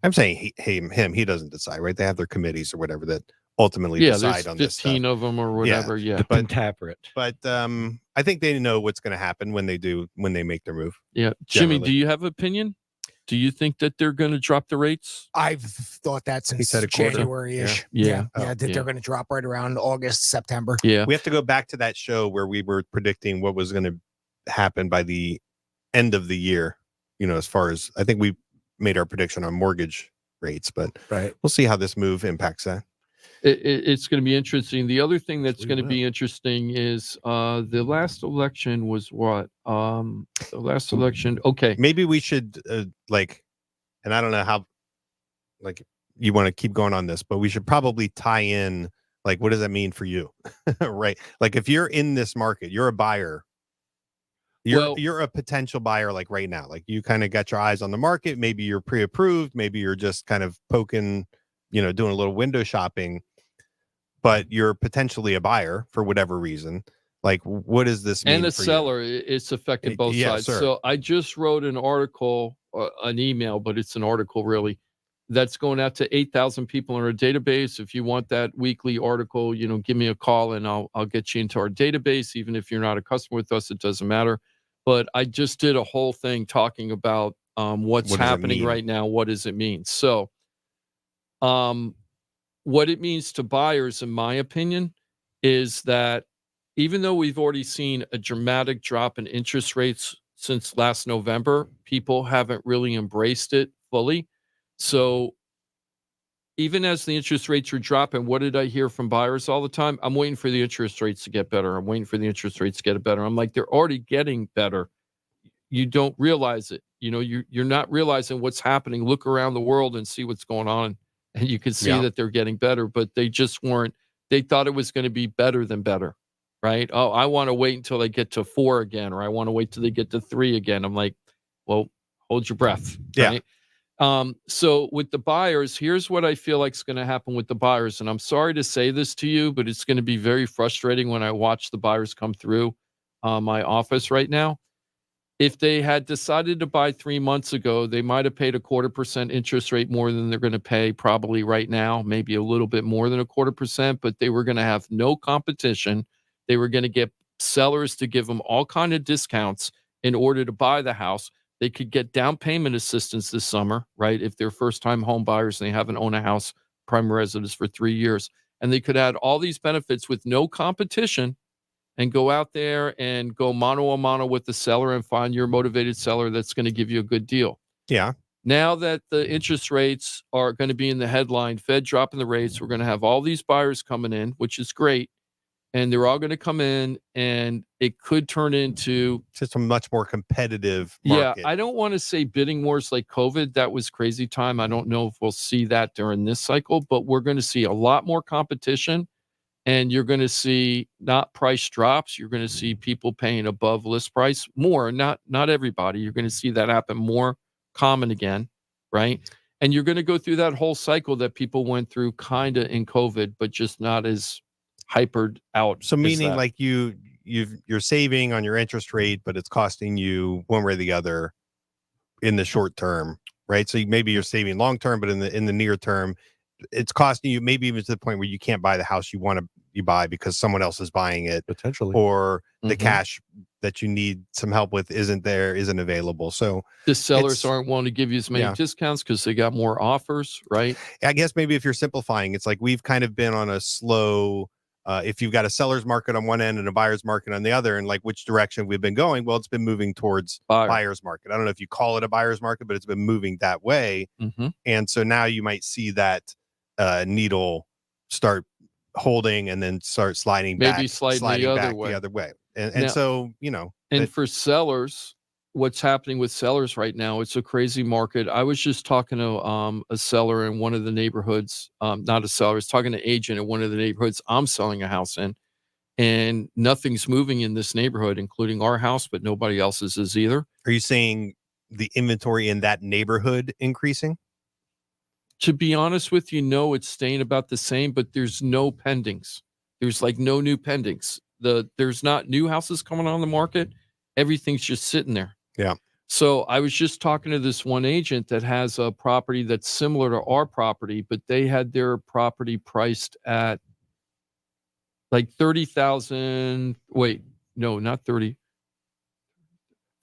I'm saying he doesn't decide, right? They have their committees or whatever that ultimately decide on this stuff. 15 of them or whatever. Yeah. But interpret. But I think they know what's going to happen when they make their move. Yeah. Jimmy, generally. do you have an opinion? Do you think that they're going to drop the rates? I've thought that since said a quarter. January-ish. Yeah. That they're going to drop right around August, September. Yeah. We have to go back to that show where we were predicting what was going to happen by the end of the year. As far as I think we made our prediction on mortgage rates, but we'll see how this move impacts that. It's going to be interesting. The other thing that's going to be interesting is the last election was what? The last election. Okay. Maybe we should and I don't know how you want to keep going on this, but we should probably tie in what does that mean for you? Right? Like if you're in this market, you're a buyer. You're a potential buyer right now. You kind of got your eyes on the market. Maybe you're pre-approved. Maybe you're just kind of poking, doing a little window shopping, but you're potentially a buyer for whatever reason. What does this mean? And the for seller, it's affected both sides. Sir. So I just wrote an article, an email, but it's an article really, that's going out to 8,000 people in our database. If you want that weekly article, give me a call and I'll get you into our database. Even if you're not a customer with us, it doesn't matter. But I just did a whole thing talking about what's happening right now. What does it mean? So what it means to buyers, in my opinion, is that even though we've already seen a dramatic drop in interest rates since last November, people haven't really embraced it fully. So even as the interest rates are dropping, what did I hear from buyers all the time? I'm waiting for the interest rates to get better. I'm waiting for the interest rates to get better. I'm like, they're already getting better. You don't realize it. You're not realizing what's happening. Look around the world and see what's going on. And you can see that they're getting better, but they just weren't. They thought it was going to be better than better, right? Oh, I want to wait until they get to 4 again, or I want to wait till they get to 3 again. I'm like, well, hold your breath. Right? So with the buyers, here's what I feel like is going to happen with the buyers. And I'm sorry to say this to you, but it's going to be very frustrating when I watch the buyers come through my office right now. If they had decided to buy 3 months ago, they might have paid 0.25% interest rate more than they're going to pay probably right now, maybe a little bit more than 0.25%, but they were going to have no competition. They were going to get sellers to give them all kind of discounts in order to buy the house. They could get down payment assistance this summer, right? If they're first-time home buyers and they haven't owned a house, primary residence for 3 years. And they could add all these benefits with no competition and go out there and go mano a mano with the seller and find your motivated seller that's going to give you a good deal. Yeah. Now that the interest rates are going to be in the headline, Fed dropping the rates, we're going to have all these buyers coming in, which is great. And they're all going to come in, and it could turn into just a much more competitive market. Yeah, I don't want to say bidding wars like COVID. That was crazy time. I don't know if we'll see that during this cycle, but we're going to see a lot more competition, and you're going to see not price drops. You're going to see people paying above list price more. Not everybody. You're going to see that happen more common again, right? And you're going to go through that whole cycle that people went through kind of in COVID, but just not as hypered out. So meaning like you're saving on your interest rate, but it's costing you one way or the other in the short term, right? So maybe you're saving long term, but in the near term, it's costing you maybe even to the point where you can't buy the house you want to, you buy because someone else is buying it, potentially, or the Mhm. cash that you need some help with isn't available. So The sellers it's- aren't willing to give you as many Yeah. discounts because they got more offers, right? I guess maybe if you're simplifying, it's like we've kind of been on a slow, if you've got a seller's market on one end and a buyer's market on the other, and like which direction we've been going, well, it's been moving towards buyer's market. I don't know if you call it a buyer's market, but it's been moving that way. Mhm. And so now you might see that needle start holding and then start sliding Maybe back, sliding the other way. the other way. And Now- so, And for sellers, what's happening with sellers right now, it's a crazy market. I was just talking to a seller in one of the neighborhoods, not a seller, I was talking to an agent in one of the neighborhoods I'm selling a house in, and nothing's moving in this neighborhood, including our house, but nobody else's is either. are you saying the inventory in that neighborhood increasing? To be honest with you, no, it's staying about the same, but there's no pendings. There's like no new pendings. There's not new houses coming on the market. Everything's just sitting there. Yeah. So I was just talking to this one agent that has a property that's similar to our property, but they had their property priced at like 30,000. Wait, no, not 30.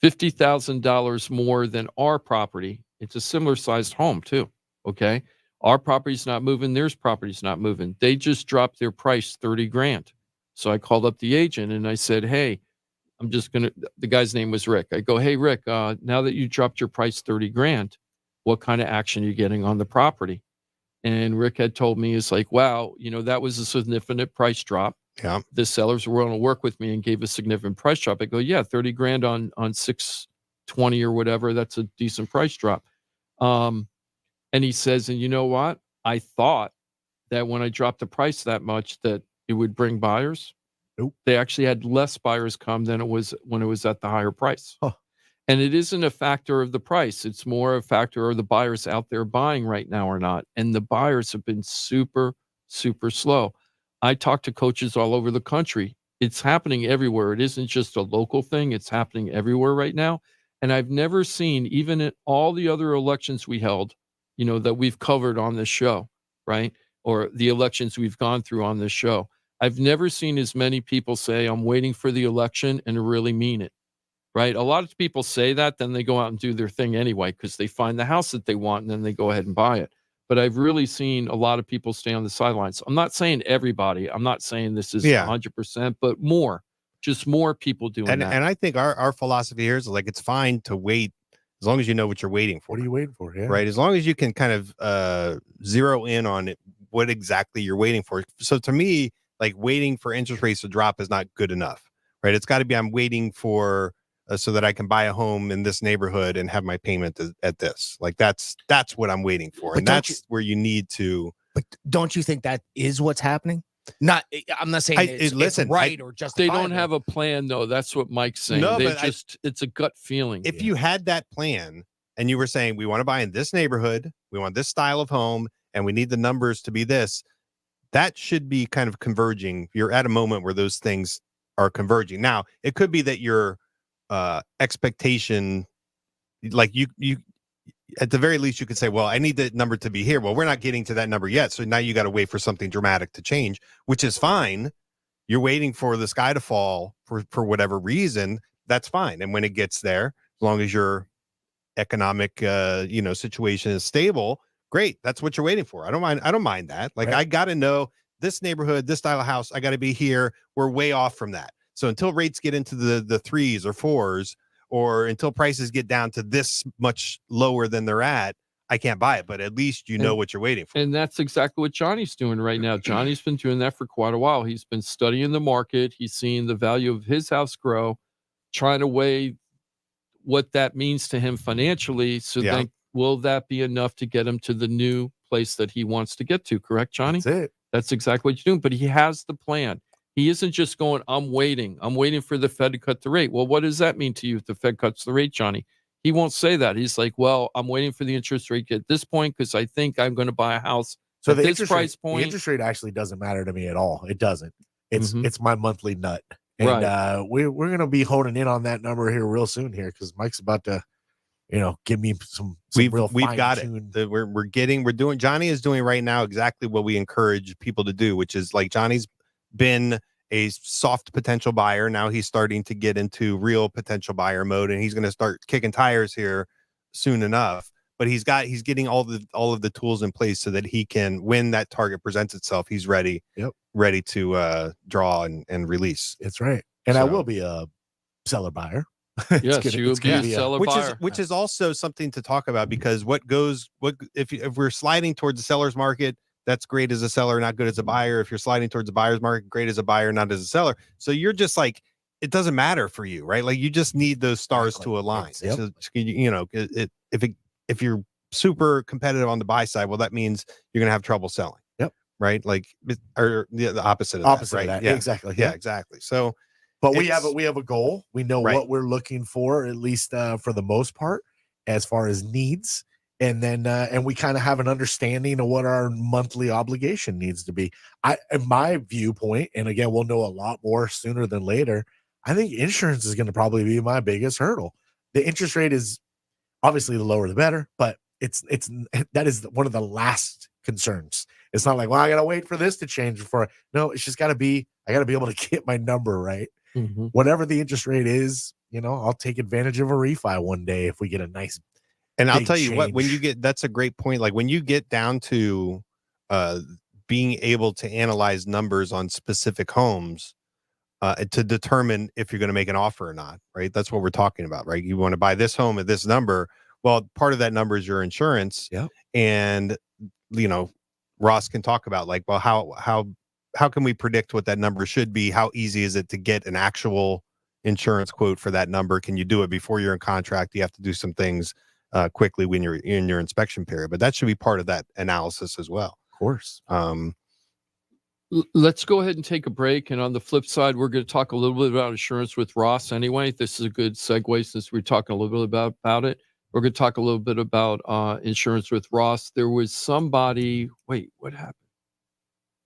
$50,000 more than our property. It's a similar sized home too. Okay. Our property's not moving. Theirs property's not moving. They just dropped their price 30 grand. So I called up the agent and I said, hey, the guy's name was Rick. I go, hey, Rick, now that you dropped your price 30 grand, what kind of action are you getting on the property? And Rick had told me, it's like, wow, that was a significant price drop. Yeah. The sellers were willing to work with me and gave a significant price drop. I go, yeah, 30 grand on 620 or whatever. That's a decent price drop. And he says, and you know what? I thought that when I dropped the price that much that it would bring buyers. Nope. They actually had less buyers come than it was when it was at the higher price. Huh. And it isn't a factor of the price. It's more a factor of the buyers out there buying right now or not. And the buyers have been super, super slow. I talk to coaches all over the country. It's happening everywhere. It isn't just a local thing. It's happening everywhere right now. And I've never seen, even in all the other elections we held, that we've covered on this show, right? Or the elections we've gone through on this show. I've never seen as many people say, I'm waiting for the election and really mean it, right? A lot of people say that, then they go out and do their thing anyway because they find the house that they want and then they go ahead and buy it. But I've really seen a lot of people stay on the sidelines. I'm not saying everybody. I'm not saying this is 100%, but just more people doing that. And I think our philosophy here is like, it's fine to wait as long as you know what you're waiting for. What are you waiting for? Yeah. Right. As long as you can kind of zero in on it, what exactly you're waiting for. So to me, like waiting for interest rates to drop is not good enough, right? It's got to be, I'm waiting for so that I can buy a home in this neighborhood and have my payment at this. Like that's what I'm waiting for. And that's where you need to. But don't you think that is what's happening? I'm not saying it's right or just. They don't have a plan though. That's what Mike's saying. No, it's a gut feeling. If you had that plan and you were saying, we want to buy in this neighborhood, we want this style of home, and we need the numbers to be this, that should be kind of converging. You're at a moment where those things are converging. Now, it could be that your expectation, like you at the very least, you could say, well, I need the number to be here. Well, we're not getting to that number yet. So now you got to wait for something dramatic to change, which is fine. You're waiting for the sky to fall for whatever reason. That's fine. And when it gets there, as long as your economic, situation is stable, great. That's what you're waiting for. I don't mind that. Like, right. I got to know this neighborhood, this style of house, I got to be here. We're way off from that. So until rates get into the 3s or 4s, or until prices get down to this much lower than they're at, I can't buy it. But at least you know what you're waiting for. And that's exactly what Johnny's doing right now. Johnny's been doing that for quite a while. He's been studying the market. He's seeing the value of his house grow, trying to weigh what that means to him financially. So then will that be enough to get him to the new place that he wants to get to? Correct, Johnny? That's it. That's exactly what you're doing. But he has the plan. He isn't just going, I'm waiting for the Fed to cut the rate. Well, what does that mean to you if the Fed cuts the rate, Johnny? He won't say that. He's like, well, I'm waiting for the interest rate at this point because I think I'm going to buy a house so at the this price point. The interest rate actually doesn't matter to me at all. It doesn't. It's my monthly nut. And right. We're going to be holding in on that number here real soon here because Mike's about to, give me some real we've got it. We're doing, Johnny is doing right now exactly what we encourage people to do, which is like Johnny's been a soft potential buyer. Now he's starting to get into real potential buyer mode, and he's going to start kicking tires here soon enough. But he's getting all of the tools in place so that he can, when that target presents itself, he's ready to draw and release. It's right. And I will be a seller buyer. Yes, you will be a seller buyer. Which is also something to talk about, because if we're sliding towards the seller's market, that's great as a seller, not good as a buyer. If you're sliding towards the buyer's market, great as a buyer, not as a seller. So you're just like, it doesn't matter for you, right? Like you just need those stars to align. Yep. So, if you're super competitive on the buy side, well, that means you're going to have trouble selling. Yep. Right. Like, or the opposite of Opposite that. Right. of that. Yeah. Exactly. Yeah, exactly. So, but we have a goal. We know Right. what we're looking for, at least for the most part, as far as needs. And then and we kind of have an understanding of what our monthly obligation needs to be. In my viewpoint, and again, we'll know a lot more sooner than later, I think insurance is going to probably be my biggest hurdle. The interest rate is obviously the lower the better, but that is one of the last concerns. It's not like, well, I got to wait for this to change before. No, it's just got to be, I got to be able to get my number right. Mm-hmm. Whatever the interest rate is, I'll take advantage of a refi one day if we get a nice. And I'll tell you what, when you get, that's a great point. Like when you get down to being able to analyze numbers on specific homes to determine if you're going to make an offer or not, right? That's what we're talking about, right? You want to buy this home at this number. Well, part of that number is your insurance. Yeah. And, Ross can talk about like, well, how can we predict what that number should be? How easy is it to get an actual insurance quote for that number? Can you do it before you're in contract? You have to do some things quickly when you're in your inspection period, but that should be part of that analysis as well. Of course. Let's go ahead and take a break. And on the flip side, we're going to talk a little bit about insurance with Ross anyway. This is a good segue since we're talking a little bit about it. We're going to talk a little bit about insurance with Ross. There was somebody, wait, what happened?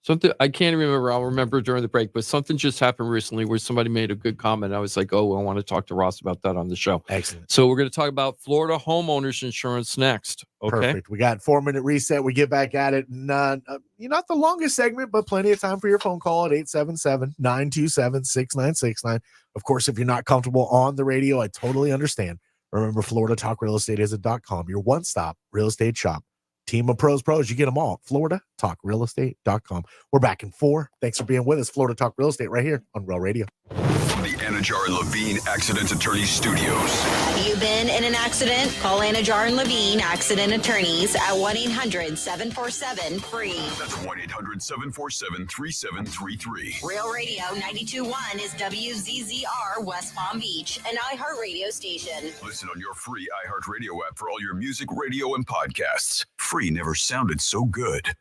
Something, I can't remember. I'll remember during the break, but something just happened recently where somebody made a good comment. I was like, oh, I want to talk to Ross about that on the show. Excellent. So we're going to talk about Florida homeowners insurance next. Okay. Perfect. We got 4-minute reset. We get back at it. Not the longest segment, but plenty of time for your phone call at 877-927-6969. Of course, if you're not comfortable on the radio, I totally understand. Remember, Florida Talk Real Estate is .com, your one-stop real estate shop. Team of pros, you get them all. FloridaTalkRealEstate.com. We're back in 4. Thanks for being with us. Florida Talk Real Estate right here on Real Radio. From the Anajar and Levine Accident Attorney Studios. Have you been in an accident? Call Anajar and Levine Accident Attorneys at 1-800-747-FREE. That's 1-800-747-3733. Real Radio 92.1 is WZZR West Palm Beach, an iHeartRadio station. Listen on your free iHeartRadio app for all your music, radio, and podcasts. Free never sounded so good.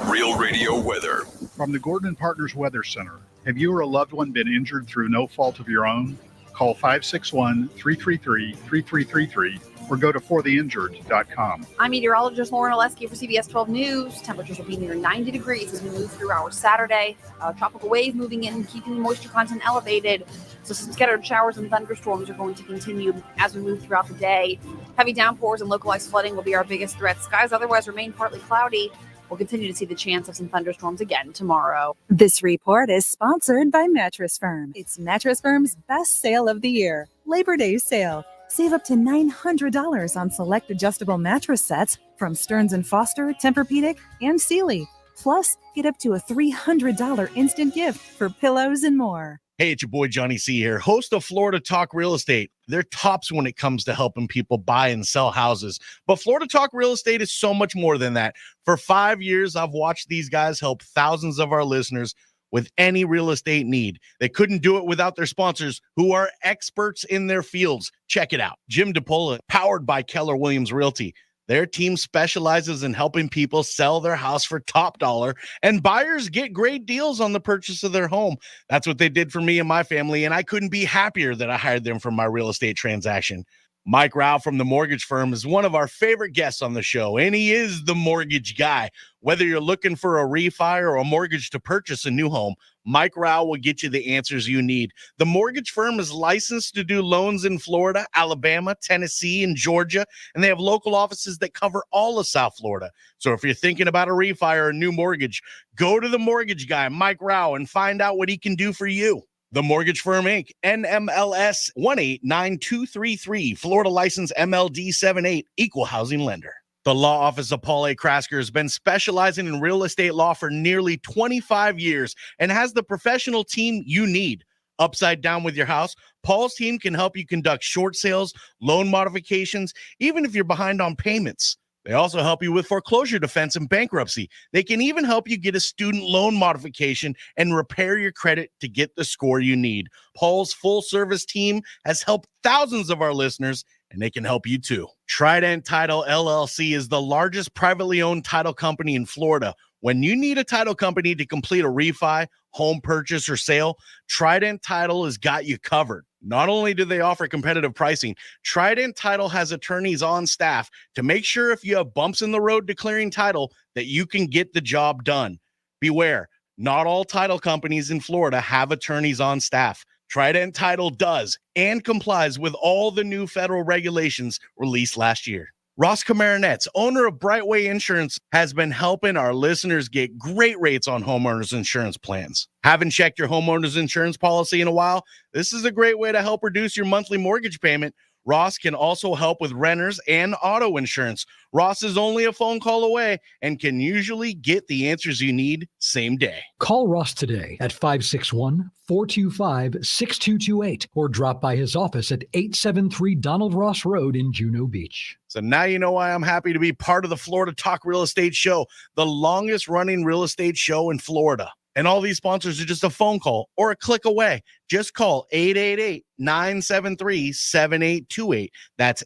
Real Radio weather. From the Gordon Partners Weather Center. Have you or a loved one been injured through no fault of your own? Call 561-333-3333 or go to fortheinjured.com. I'm meteorologist Lauren Oleski for CBS 12 News. Temperatures will be near 90 degrees as we move through our Saturday. Tropical wave moving in, keeping moisture content elevated. So some scattered showers and thunderstorms are going to continue as we move throughout the day. Heavy downpours and localized flooding will be our biggest threat. Skies otherwise remain partly cloudy. We'll continue to see the chance of some thunderstorms again tomorrow. This report is sponsored by Mattress Firm. It's Mattress Firm's best sale of the year, Labor Day sale. Save up to $900 on select adjustable mattress sets from Stearns & Foster, Tempur-Pedic, and Sealy. Plus, get up to a $300 instant gift for pillows and more. Hey, it's your boy Johnny C here, host of Florida Talk Real Estate. They're tops when it comes to helping people buy and sell houses. But Florida Talk Real Estate is so much more than that. For 5 years, I've watched these guys help thousands of our listeners with any real estate need. They couldn't do it without their sponsors, who are experts in their fields. Check it out. Jim DiPaola, powered by Keller Williams Realty. Their team specializes in helping people sell their house for top dollar, and buyers get great deals on the purchase of their home. That's what they did for me and my family, and I couldn't be happier that I hired them for my real estate transaction. Mike Rauch from the mortgage firm is one of our favorite guests on the show, and he is the mortgage guy. Whether you're looking for a refi or a mortgage to purchase a new home, Mike Rauch will get you the answers you need. The mortgage firm is licensed to do loans in Florida, Alabama, Tennessee, and Georgia, and they have local offices that cover all of South Florida. So if you're thinking about a refi or a new mortgage, go to the mortgage guy, Mike Rauch, and find out what he can do for you. The Mortgage Firm, Inc., NMLS 189233, Florida license MLD 78, equal housing lender. The law office of Paul A. Krasker has been specializing in real estate law for nearly 25 years and has the professional team you need. Upside down with your house, Paul's team can help you conduct short sales, loan modifications, even if you're behind on payments. They also help you with foreclosure defense and bankruptcy. They can even help you get a student loan modification and repair your credit to get the score you need. Paul's full-service team has helped thousands of our listeners, and they can help you too. Trident Title LLC is the largest privately owned title company in Florida. When you need a title company to complete a refi, home purchase, or sale, Trident Title has got you covered. Not only do they offer competitive pricing, Trident Title has attorneys on staff to make sure if you have bumps in the road declaring title that you can get the job done. Beware, not all title companies in Florida have attorneys on staff. Trident Title does and complies with all the new federal regulations released last year. Ross Komarinetz, owner of Brightway Insurance, has been helping our listeners get great rates on homeowners insurance plans. Haven't checked your homeowners insurance policy in a while? This is a great way to help reduce your monthly mortgage payment. Ross can also help with renters and auto insurance. Ross is only a phone call away and can usually get the answers you need same day. Call Ross today at 561-425-6228 or drop by his office at 873 Donald Ross Road in Juno Beach. So now you know why I'm happy to be part of the Florida Talk Real Estate Show, the longest running real estate show in Florida. And all these sponsors are just a phone call or a click away. Just call 888-973-7828. That's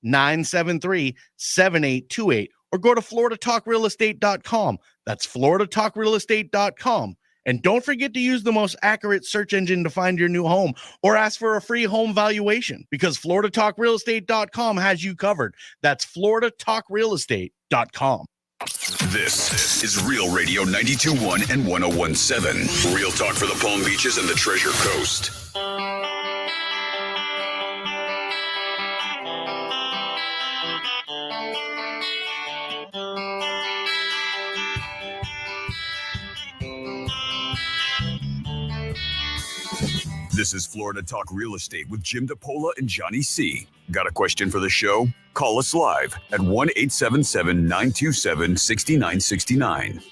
888-973-7828. Or go to floridatalkrealestate.com. That's floridatalkrealestate.com. And don't forget to use the most accurate search engine to find your new home or ask for a free home valuation because floridatalkrealestate.com has you covered. That's floridatalkrealestate.com. This is Real Radio 92.1 and 101.7. Real talk for the Palm Beaches and the Treasure Coast. This is Florida Talk Real Estate with Jim DiPaola and Johnny C. Got a question for the show? Call us live at 1-877-927-6969.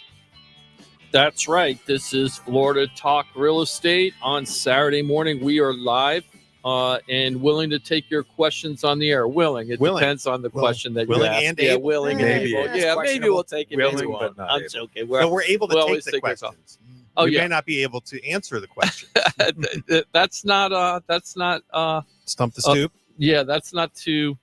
That's right. This is Florida Talk Real Estate. On Saturday morning, we are live and willing to take your questions on the air. Willing. It depends on the question that you ask. And able. Willing and able. Yeah, maybe we'll take it. Willing, but not I'm able. joking. We're able to take the questions. Oh, we yeah. may not be able to answer the question. That's not Stump the Stoop. Yeah, that's not too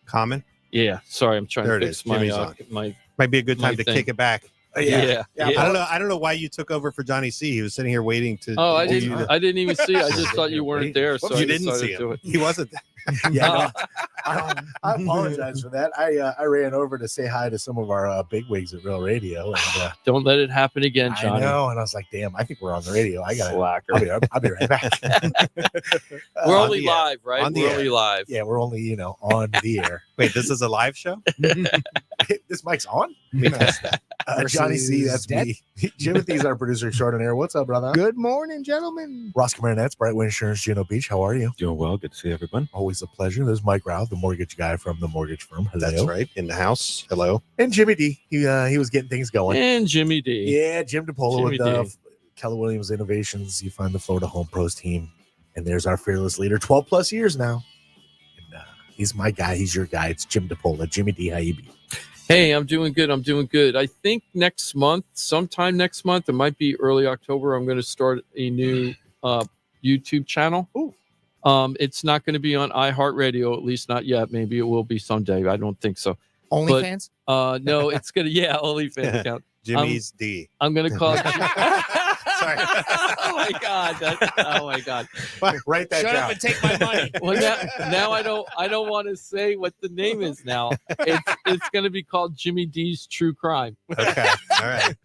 common. Yeah, sorry, I'm trying There to it fix is. Jimmy's on. my Might be a good time to thing. kick it back. Yeah. I don't know why you took over for Johnny C. He was sitting here waiting to. Oh, I didn't even see. I just thought you weren't there, so you I didn't decided see to do him. it. He wasn't there. Yeah, I apologize for that. I ran over to say hi to some of our bigwigs at Real Radio. And, Don't let it happen again, Johnny. I know, and I was like, "Damn, I think we're on the radio. I got Slacker. I'll be right back." We're only live, right? On the We're air. only live. Yeah, we're only on the air. Wait, this is a live show? This mic's on. Johnny C, that's me. Timothy's our producer extraordinaire. What's up, brother? Good morning, gentlemen. Ross Komarinetz, Brightway Insurance, Juno Beach. How are you? Doing well. Good to see everyone. Always a pleasure. There's Mike Rauch, the mortgage guy from the mortgage firm. Hello. That's right. In the house. Hello. And Jimmy D. He was getting things going. And Jimmy D. Yeah, Jim DiPaola Jimmy with Keller Williams Innovations. You find the Florida Home Pros team. And there's our fearless leader, 12 plus years now. And he's my guy. He's your guy. It's Jim DiPaola. Jimmy D, how you be? Hey, I'm doing good. I think sometime next month, it might be early October, I'm going to start a new YouTube channel. Ooh. It's not going to be on iHeartRadio, at least not yet. Maybe it will be someday. I don't think so. OnlyFans? No, it's going to, OnlyFans account. Jimmy's D. I'm going to call it. Sorry. Oh my God. Oh my God. Write that Shut down. up and take my money. Well, now I don't want to say what the name is now. It's going to be called Jimmy D's True Crime. Okay. All right.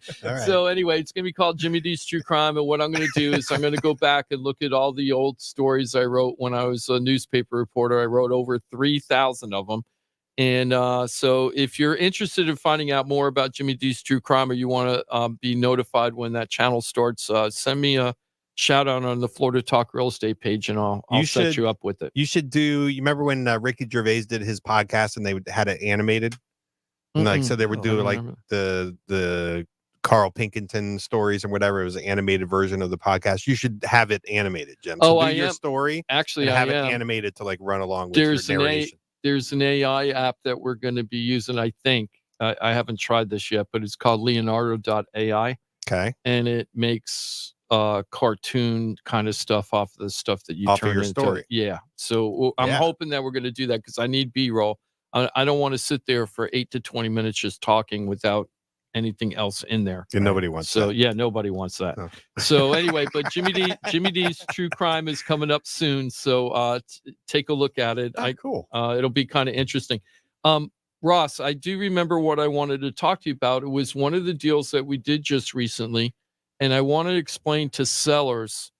So anyway, it's going to be called Jimmy D's True Crime. And what I'm going to do is I'm going to go back and look at all the old stories I wrote when I was a newspaper reporter. I wrote over 3,000 of them. And so if you're interested in finding out more about Jimmy D's True Crime, or you want to be notified when that channel starts, send me a shout out on the Florida Talk Real Estate page, and I'll set you up with it. You should do. You remember when Ricky Gervais did his podcast and they had it animated, and like so they would do like the Carl Pinkerton stories and whatever. It was an animated version of the podcast. You should have it animated, Jim. So do your story. Actually, and have it animated to like run along with your narration. There's an AI app that we're going to be using. I think I haven't tried this yet, but it's called Leonardo.ai. Okay, and it makes cartoon kind of stuff off the stuff that you off turn of your into. story. Yeah. So I'm hoping that we're going to do that because I need B-roll. I don't want to sit there for 8 to 20 minutes just talking without anything else in there. And nobody wants so that. yeah, nobody wants that. No. So anyway, but Jimmy D's True Crime is coming up soon. So take a look at it. Cool. It'll be kind of interesting. Ross, I do remember what I wanted to talk to you about. It was one of the deals that we did just recently, and I wanted to explain to sellers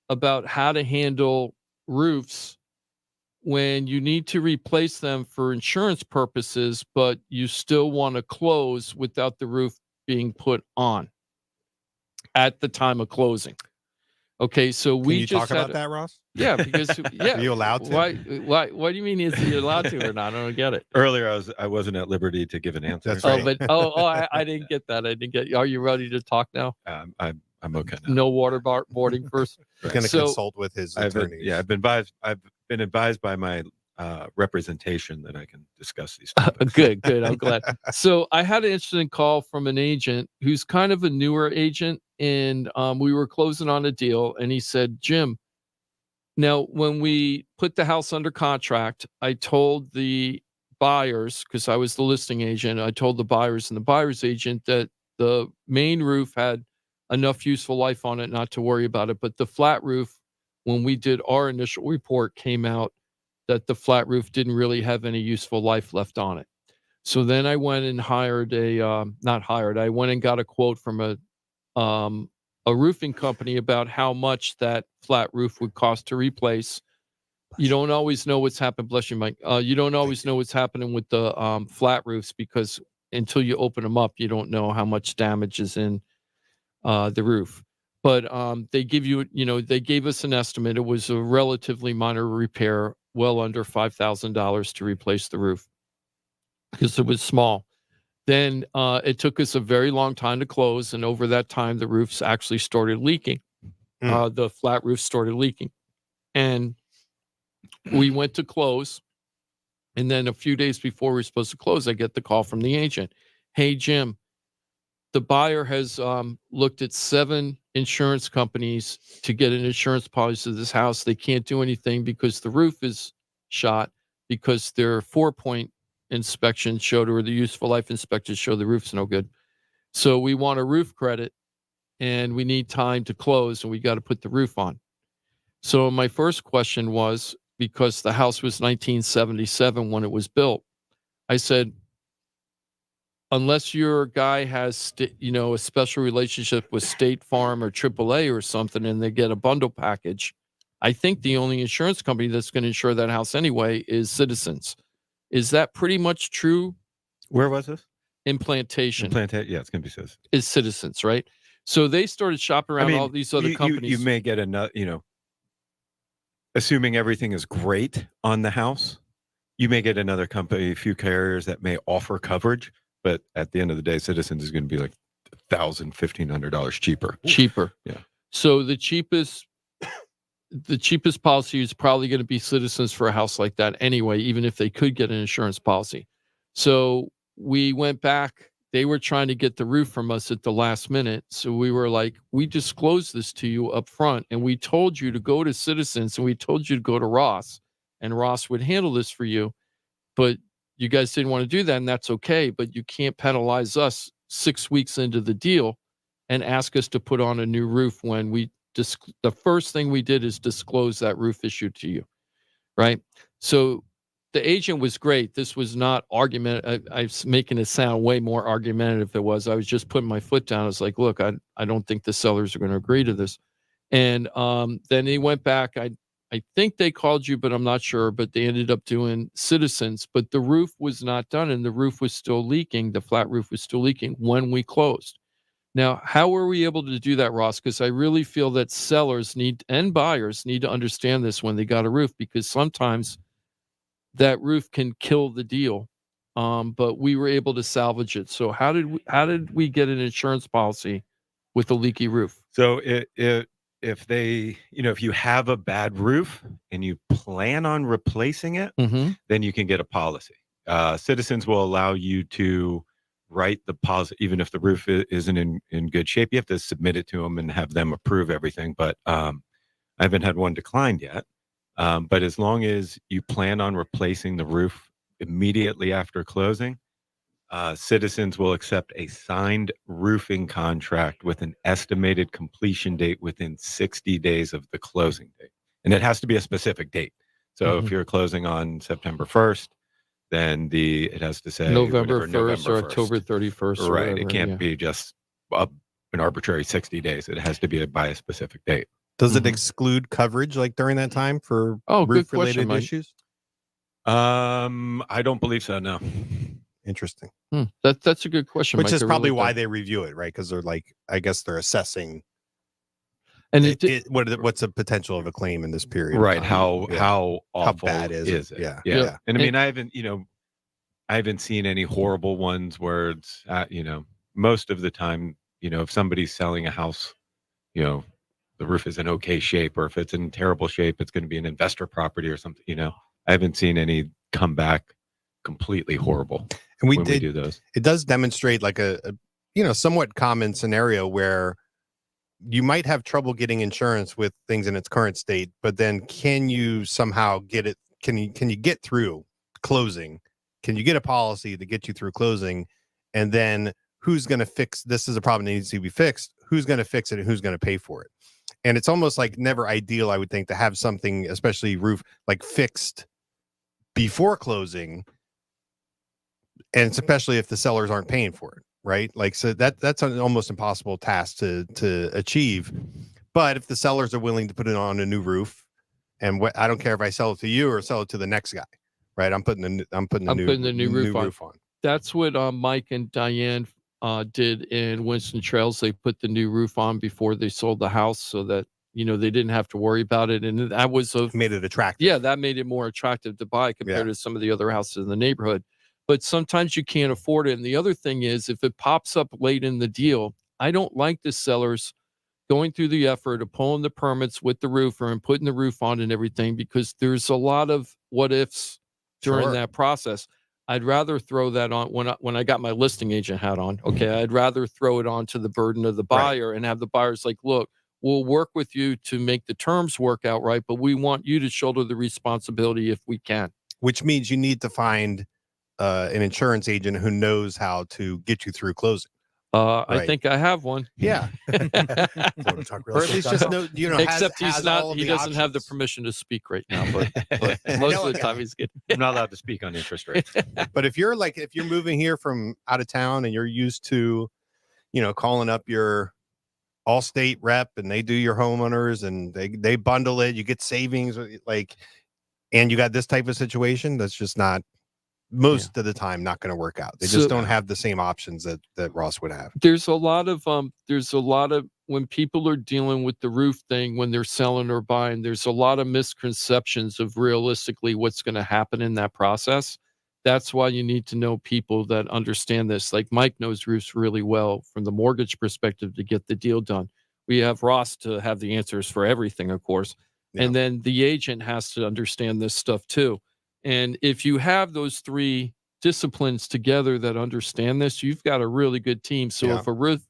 about how to handle roofs when you need to replace them for insurance purposes, but you still want to close without the roof being put on at the time of closing. Okay, so Can you talk about that, Ross? Yeah, because Are you allowed to? Why? What do you mean? Is he allowed to or not? I don't get it. Earlier, I wasn't at liberty to give an answer. That's right. I didn't get that. I didn't get. Are you ready to talk now? I'm okay now. No waterboarding first. He's going to consult with his attorney. I've been advised by my representation that I can discuss these topics. Good. I'm glad. So I had an interesting call from an agent who's kind of a newer agent, and we were closing on a deal, and he said, Jim, now when we put the house under contract, I told the buyers, because I was the listing agent, I told the buyers and the buyer's agent that the main roof had enough useful life on it not to worry about it. But the flat roof, when we did our initial report, came out that the flat roof didn't really have any useful life left on it. So then I went and I went and got a quote from a roofing company about how much that flat roof would cost to replace. You don't always know what's happened. Bless you, Mike. You don't always know what's happening with the flat roofs because until you open them up, you don't know how much damage is in the roof. But they gave us an estimate. It was a relatively minor repair, well under $5,000 to replace the roof because it was small. Then it took us a very long time to close, and over that time, the roofs actually started leaking. The flat roof started leaking, and we went to close. And then a few days before we were supposed to close, I get the call from the agent. Hey, Jim, the buyer has looked at 7 insurance companies to get an insurance policy to this house. They can't do anything because the roof is shot, because their 4-point inspection showed, or the useful life inspection showed, the roof's no good. So we want a roof credit and we need time to close, and we got to put the roof on. So my first question was, because the house was 1977 when it was built, I said, unless your guy has, a special relationship with State Farm or AAA or something, and they get a bundle package, I think the only insurance company that's going to insure that house anyway is Citizens. Is that pretty much true? Where was this? In Plantation. Yeah, it's going to be Citizens. Is Citizens, right? So they started shopping around all these other companies. You may get another, assuming everything is great on the house, you may get another company, a few carriers that may offer coverage. But at the end of the day, Citizens is going to be like $1,000, $1,500 cheaper. Cheaper. Yeah. So the cheapest policy is probably going to be Citizens for a house like that anyway, even if they could get an insurance policy. So we went back. They were trying to get the roof from us at the last minute. So we were like, we disclosed this to you up front, and we told you to go to Citizens, and we told you to go to Ross, and Ross would handle this for you. But you guys didn't want to do that, and that's okay. But you can't penalize us 6 weeks into the deal and ask us to put on a new roof when the first thing we did is disclose that roof issue to you, right? So the agent was great. This was not argument. I was making it sound way more argumentative if it was. I was just putting my foot down. I was like, look, I don't think the sellers are going to agree to this. And then he went back. I think they called you, but I'm not sure. But they ended up doing Citizens. But the roof was not done, and the roof was still leaking. The flat roof was still leaking when we closed. Now, how were we able to do that, Ross? Because I really feel that sellers and buyers need to understand this when they got a roof, because sometimes that roof can kill the deal. But we were able to salvage it. So how did we get an insurance policy with a leaky roof? So if you have a bad roof and you plan on replacing it, then you can get a policy. Citizens will allow you to write the policy, even if the roof isn't in good shape. You have to submit it to them and have them approve everything. But I haven't had one declined yet. But as long as you plan on replacing the roof immediately after closing, Citizens will accept a signed roofing contract with an estimated completion date within 60 days of the closing date. And it has to be a specific date. So if you're closing on September 1st, then it has to say November 1st November or October 31st. Or right. whatever, It can't be just an arbitrary 60 days. It has to be by a specific date. Does it exclude coverage like during that time for good roof-related question, Mike. issues? I don't believe so, no. Interesting. That's a good question, Which Mike. is I probably really why don't. they review it, right? Because they're like, I guess they're assessing And what's the potential of a claim in this period. Right. of time. How awful bad is it? Yeah. Yeah. And I mean, I haven't seen any horrible ones where it's, most of the time, if somebody's selling a house, the roof is in okay shape, or if it's in terrible shape, it's going to be an investor property or something, I haven't seen any come back completely horrible. And we do those. It does demonstrate like a somewhat common scenario where you might have trouble getting insurance with things in its current state, but then can you somehow get it? Can you get through closing? Can you get a policy to get you through closing? And then who's going to fix this? Is a problem that needs to be fixed. Who's going to fix it and who's going to pay for it? And it's almost like never ideal, I would think, to have something, especially roof, like fixed before closing. And especially if the sellers aren't paying for it, right? Like, so that's an almost impossible task to achieve. But if the sellers are willing to put it on a new roof, and I don't care if I sell it to you or sell it to the next guy, right? I'm putting the new roof on. That's what Mike and Diane did in Winston Trails. They put the new roof on before they sold the house, so that they didn't have to worry about it, and that was made it attractive. Yeah, that made it more attractive to buy compared to some of the other houses in the neighborhood. But sometimes you can't afford it. And the other thing is, if it pops up late in the deal, I don't like the sellers going through the effort of pulling the permits with the roofer and putting the roof on and everything, because there's a lot of what ifs during that process. I'd rather throw that on when I got my listing agent hat on. Okay, I'd rather throw it on to the burden of the buyer and have the buyers like, look, we'll work with you to make the terms work out right, but we want you to shoulder the responsibility if we can. Which means you need to find an insurance agent who knows how to get you through closing. I think I have one. Yeah. Or at least just except he doesn't have the permission to speak right now, but most of the time he's good. I'm not allowed to speak on interest rates. But if you're moving here from out of town and you're used to, calling up your Allstate rep and they do your homeowners and they bundle it, you get savings, and you got this type of situation, that's just not most of the time not going to work out. They just don't have the same options that Ross would have. There's a lot of when people are dealing with the roof thing, when they're selling or buying, there's a lot of misconceptions of realistically what's going to happen in that process. That's why you need to know people that understand this. Like Mike knows roofs really well from the mortgage perspective to get the deal done. We have Ross to have the answers for everything, of course. Yeah. And then the agent has to understand this stuff too. And if you have those three disciplines together that understand this, you've got a really good team. So if a roof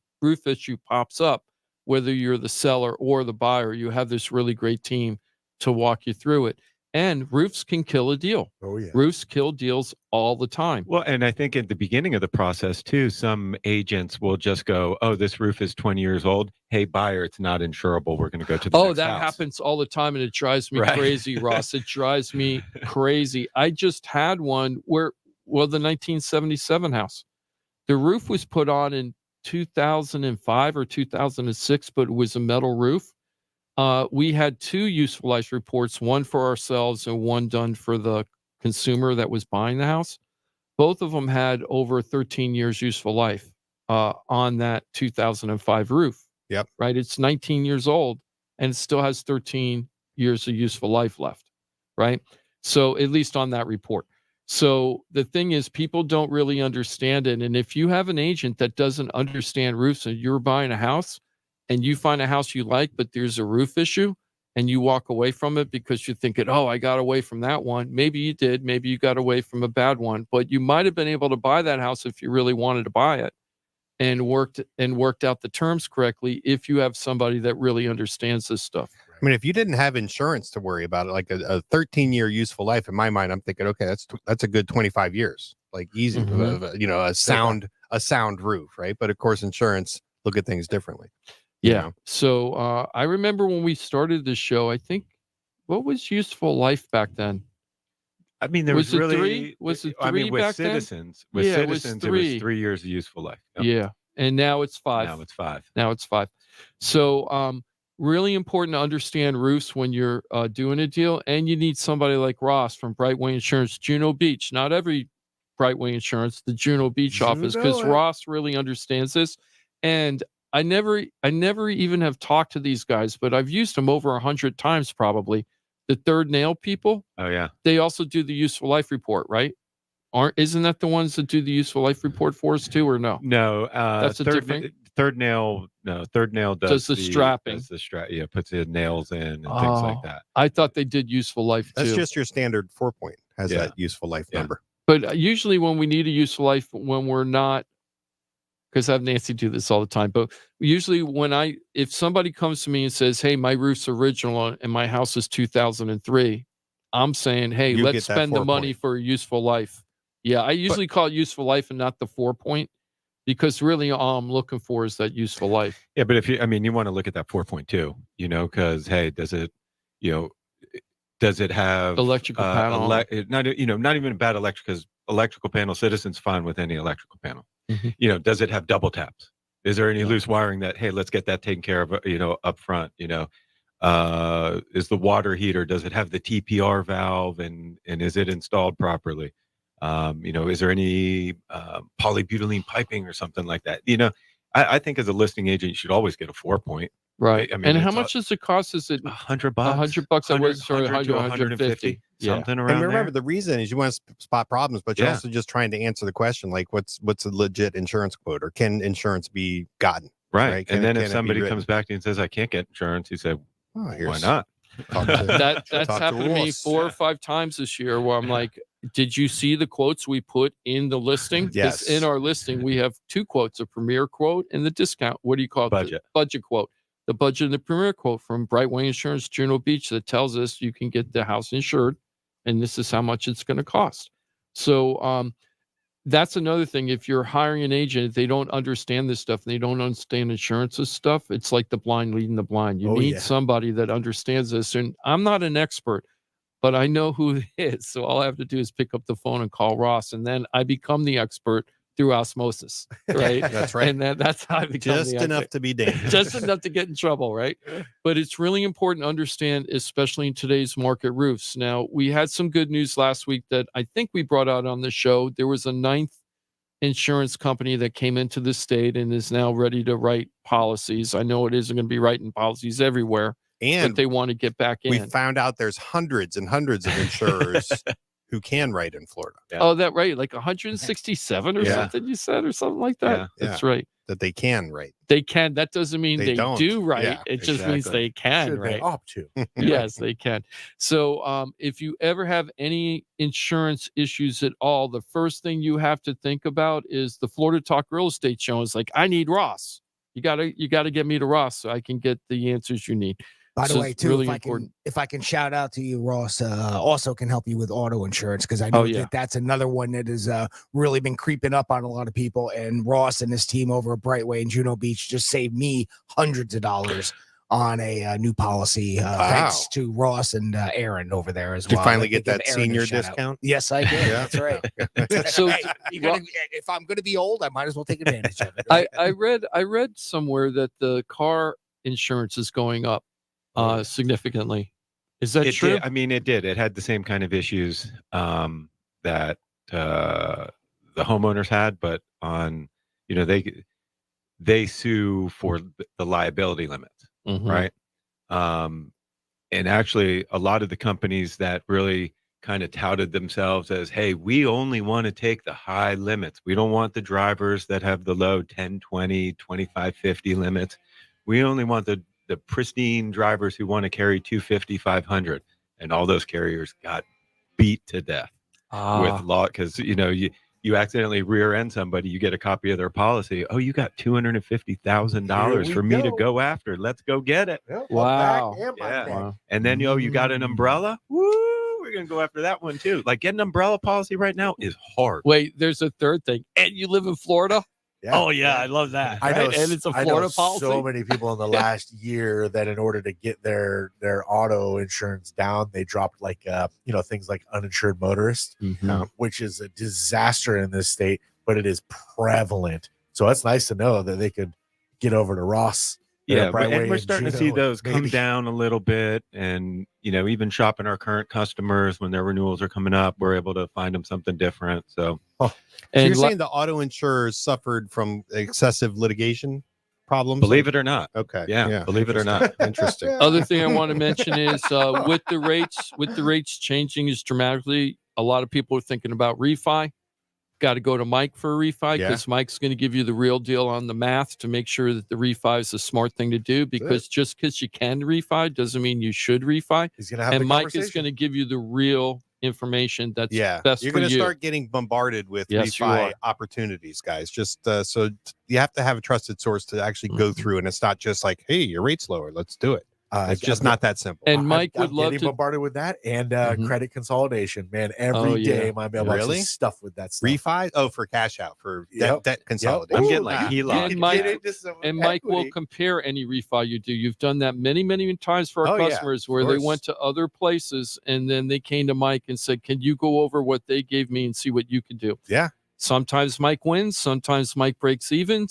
issue pops up, whether you're the seller or the buyer, you have this really great team to walk you through it. And roofs can kill a deal. Oh yeah. Roofs kill deals all the time. Well, and I think at the beginning of the process too, some agents will just go, "Oh, this roof is 20 years old. Hey, buyer, it's not insurable. We're going to go to the next That house." happens all the time, and it drives me Right. crazy, Ross. It drives me crazy. I just had one where, the 1977 house, the roof was put on in 2005 or 2006, but it was a metal roof. We had 2 useful life reports, one for ourselves and one done for the consumer that was buying the house. Both of them had over 13 years useful life on that 2005 roof. Yep. Right. It's 19 years old and it still has 13 years of useful life left. Right. So at least on that report. So the thing is, people don't really understand it. And if you have an agent that doesn't understand roofs and you're buying a house, and you find a house you like, but there's a roof issue, and you walk away from it because you're thinking, oh, I got away from that one. Maybe you did. Maybe you got away from a bad one, but you might have been able to buy that house if you really wanted to buy it and worked out the terms correctly if you have somebody that really understands this stuff. I mean, if you didn't have insurance to worry about it, like a 13-year useful life, in my mind, I'm thinking, okay, that's a good 25 years, like easy, a sound roof, right? But of course, insurance look at things differently. Yeah. So I remember when we started the show, I think, what was useful life back then? I mean, there Was was it really. 3? Was it 3 I mean, with back then? citizens, Yeah, it was it was 3. 3 years of useful life. Yep. Yeah. And now it's 5. Now it's 5. So really important to understand roofs when you're doing a deal. And you need somebody like Ross from Brightway Insurance, Juno Beach. Not every Brightway Insurance, the Juno Beach office, because Ross really understands this. And I never even have talked to these guys, but I've used them over 100 times probably. The Third Nail people. Oh yeah. They also do the useful life report, right? Isn't that the ones that do the useful life report for us too, or no? No, that's a different. Third Nail. No, Third Nail does the strapping. Does the yeah, puts the nails in and things like that. I thought they did useful life too. That's just your standard 4-point has that useful life number. But usually when we need a useful life, when we're not, because I have Nancy do this all the time, but usually if somebody comes to me and says, hey, my roof's original and my house is 2003, I'm saying, hey, let's spend the money for a useful life. Yeah, I usually call it useful life and not the 4-point, because really all I'm looking for is that useful life. Yeah, but you want to look at that 4.2, because hey, does it have electrical panel? Not even bad because electrical panel, Citizens fine with any electrical panel. Mm-hmm. Does it have double taps? Is there any loose wiring that, hey, let's get that taken care of, up front? Is the water heater, does it have the TPR valve and is it installed properly? Is there any polybutylene piping or something like that? I think as a listing agent, you should always get a 4-point. Right. I mean, and how much does it cost? Is it $100? $100. I was sorry, 100 150. Something around And remember, there. the reason is you want to spot problems, but you're also just trying to answer the question, like what's a legit insurance quote, or can insurance be gotten? Right. And then if somebody comes back to you and says, I can't get insurance, you say, why not? That's happened to me 4 or 5 times this year where I'm like, did you see the quotes we put in the listing? Yes. In our listing, we have 2 quotes, a premier quote and the discount. What do you call it? Budget. The budget quote. The budget and the premier quote from Brightway Insurance, Juno Beach, that tells us you can get the house insured and this is how much it's going to cost. So that's another thing. If you're hiring an agent, if they don't understand this stuff and they don't understand insurances stuff, it's like the blind leading the blind. You need somebody that understands this. And I'm not an expert, but I know who it is. So all I have to do is pick up the phone and call Ross, and then I become the expert through osmosis, right? That's right. And that's how I become just enough to be dangerous. Just enough to get in trouble, right? But it's really important to understand, especially in today's market, roofs. Now, we had some good news last week that I think we brought out on the show. There was a 9th insurance company that came into the state and is now ready to write policies. I know it isn't going to be writing policies everywhere, but they want to get back in. We found out there's hundreds and hundreds of insurers who can write in Florida. Yeah. Oh, that right. Like 167 or something you said, or something like that. Yeah. That's right. That they can write. They can. That doesn't mean they do write. Yeah, it just means they can write. They opt to. Yes, they can. So if you ever have any insurance issues at all, the first thing you have to think about is the Florida Talk Real Estate Show is like, I need Ross. You gotta get me to Ross so I can get the answers you need. By the So way, it's too, really if important. I can shout out to you, Ross, also can help you with auto insurance because I know yeah. that that's another one that has really been creeping up on a lot of people. And Ross and his team over at Brightway and Juno Beach just saved me hundreds of dollars on a new policy. Thanks to Ross and Aaron over there as Did well. you finally I'd like get to that give Aaron a senior shout out. discount? Yes, I did. Yeah. That's right. So Hey, if I'm gonna be old, I might as well take advantage of it. I read somewhere that the car insurance is going up significantly. Is that It true? did. I mean, it did. It had the same kind of issues that the homeowners had, but on, they sue for the liability limits, Mhm. right? And actually, a lot of the companies that really kind of touted themselves as, hey, we only want to take the high limits. We don't want the drivers that have the low 10, 20, 25, 50 limits. We only want the pristine drivers who want to carry 250, 500. And all those carriers got beat to death with law because, you accidentally rear end somebody, you get a copy of their policy. Oh, you got $250,000 for me to go after. Let's go get it. Yeah, Wow. Yeah. And then, you got an umbrella. Woo, we're going to go after that one too. Like getting an umbrella policy right now is hard. Wait, there's a third thing. And you live in Florida? Yeah. Oh yeah, I love that. I know, right? And it's a I know Florida policy. so many people in the last year that in order to get their auto insurance down, they dropped things like uninsured motorists, which is a disaster in this state, but it is prevalent. So it's nice to know that they could get over to Ross. Yeah, Brightway and we're and starting to Juno see those come maybe. down a little bit, and even shopping our current customers when their renewals are coming up, we're able to find them something different. So, So you're saying the auto insurers suffered from excessive litigation problems? believe it or not, Okay. yeah, believe it or not, Interesting. Other thing I want to mention is with the rates changing as dramatically, a lot of people are thinking about refi. Got to go to Mike for a refi because Mike's going to give you the real deal on the math to make sure that the refi is a smart thing to do. Because just because you can refi doesn't mean you should refi. He's gonna have and the Mike is conversation. going to give you the real information that's best You're for going to you. start getting bombarded with Yes, you refi are. opportunities, guys. Just so you have to have a trusted source to actually go through, and it's not just like, hey, your rate's lower, let's do it. It's just not that simple. And Mike I'm would love getting to. bombarded with that and Mhm. credit consolidation, man. Oh, Every day yeah. my mailbox Really? is stuffed with that stuff. Refi? Oh, for cash out, for Yep. debt consolidation. I'm getting like HELOC. And Mike, Get into some Mike will equity. compare any refi you do. You've done that many, many times for our Oh, yeah, customers of where they course. went to other places and then they came to Mike and said, "Can you go over what they gave me and see what you can do?" Yeah. Sometimes Mike wins. Sometimes Mike breaks even.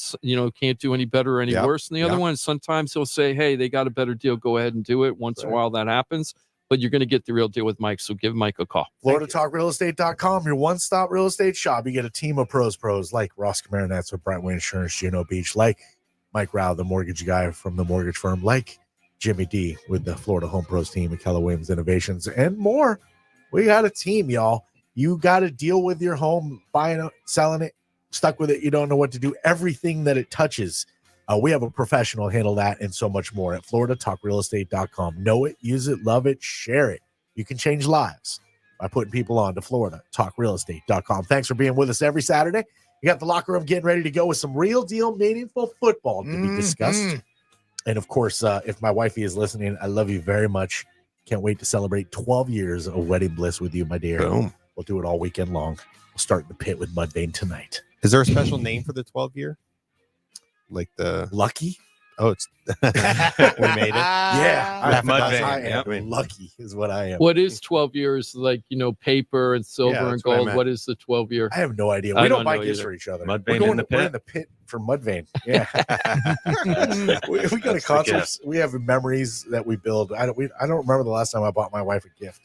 Can't do any better or any Yep, worse than the other yep. one. Sometimes he'll say, "Hey, they got a better deal. Go ahead and do it." Once in a while that happens, but you're going to get the real deal with Mike. So give Mike a call. FloridaTalkRealEstate.com, your one-stop real estate shop. You get a team of pros like Ross Komarinetz with Brightway Insurance, Juno Beach, like Mike Rao, the mortgage guy from the mortgage firm, like Jimmy D with the Florida Home Pros team at Keller Williams Innovations, and more. We got a team, y'all. You got to deal with your home, buying it, selling it, stuck with it. You don't know what to do. Everything that it touches. We have a professional handle that and so much more at FloridaTalkRealEstate.com. Know it, use it, love it, share it. You can change lives by putting people on to FloridaTalkRealEstate.com. Thanks for being with us every Saturday. You got the locker room getting ready to go with some real deal, meaningful football to be discussed. And of course, if my wifey is listening, I love you very much. Can't wait to celebrate 12 years of wedding bliss with you, my dear. Boom. We'll do it all weekend long. We'll start in the pit with Mudvayne tonight. Is there a special name for the 12 year? Like the Lucky? Oh, it's we made it. Yeah. Mudvayne, I yep. am lucky is what I am. What is 12 years? Like, paper and silver Yeah, and that's what I gold. meant. What is the 12 year? I have no idea. I We don't don't buy know gifts either. for each other. Mudvayne We're in the We're pit. in the pit for Mudvayne. Yeah. we go to That's the concerts. We have memories that we build. I don't remember the last time I bought my wife a gift.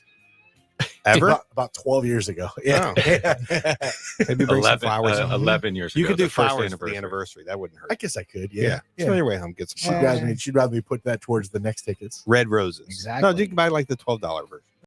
Ever? About 12 years ago. Yeah. Maybe bring some 11, flowers. 11 years ago. You could do the first flowers for the anniversary. That wouldn't hurt. I guess I could. Yeah. So on your way home, get some flowers. She'd rather me put that towards the next tickets. Red roses. Exactly. No, you can buy like the $12 version.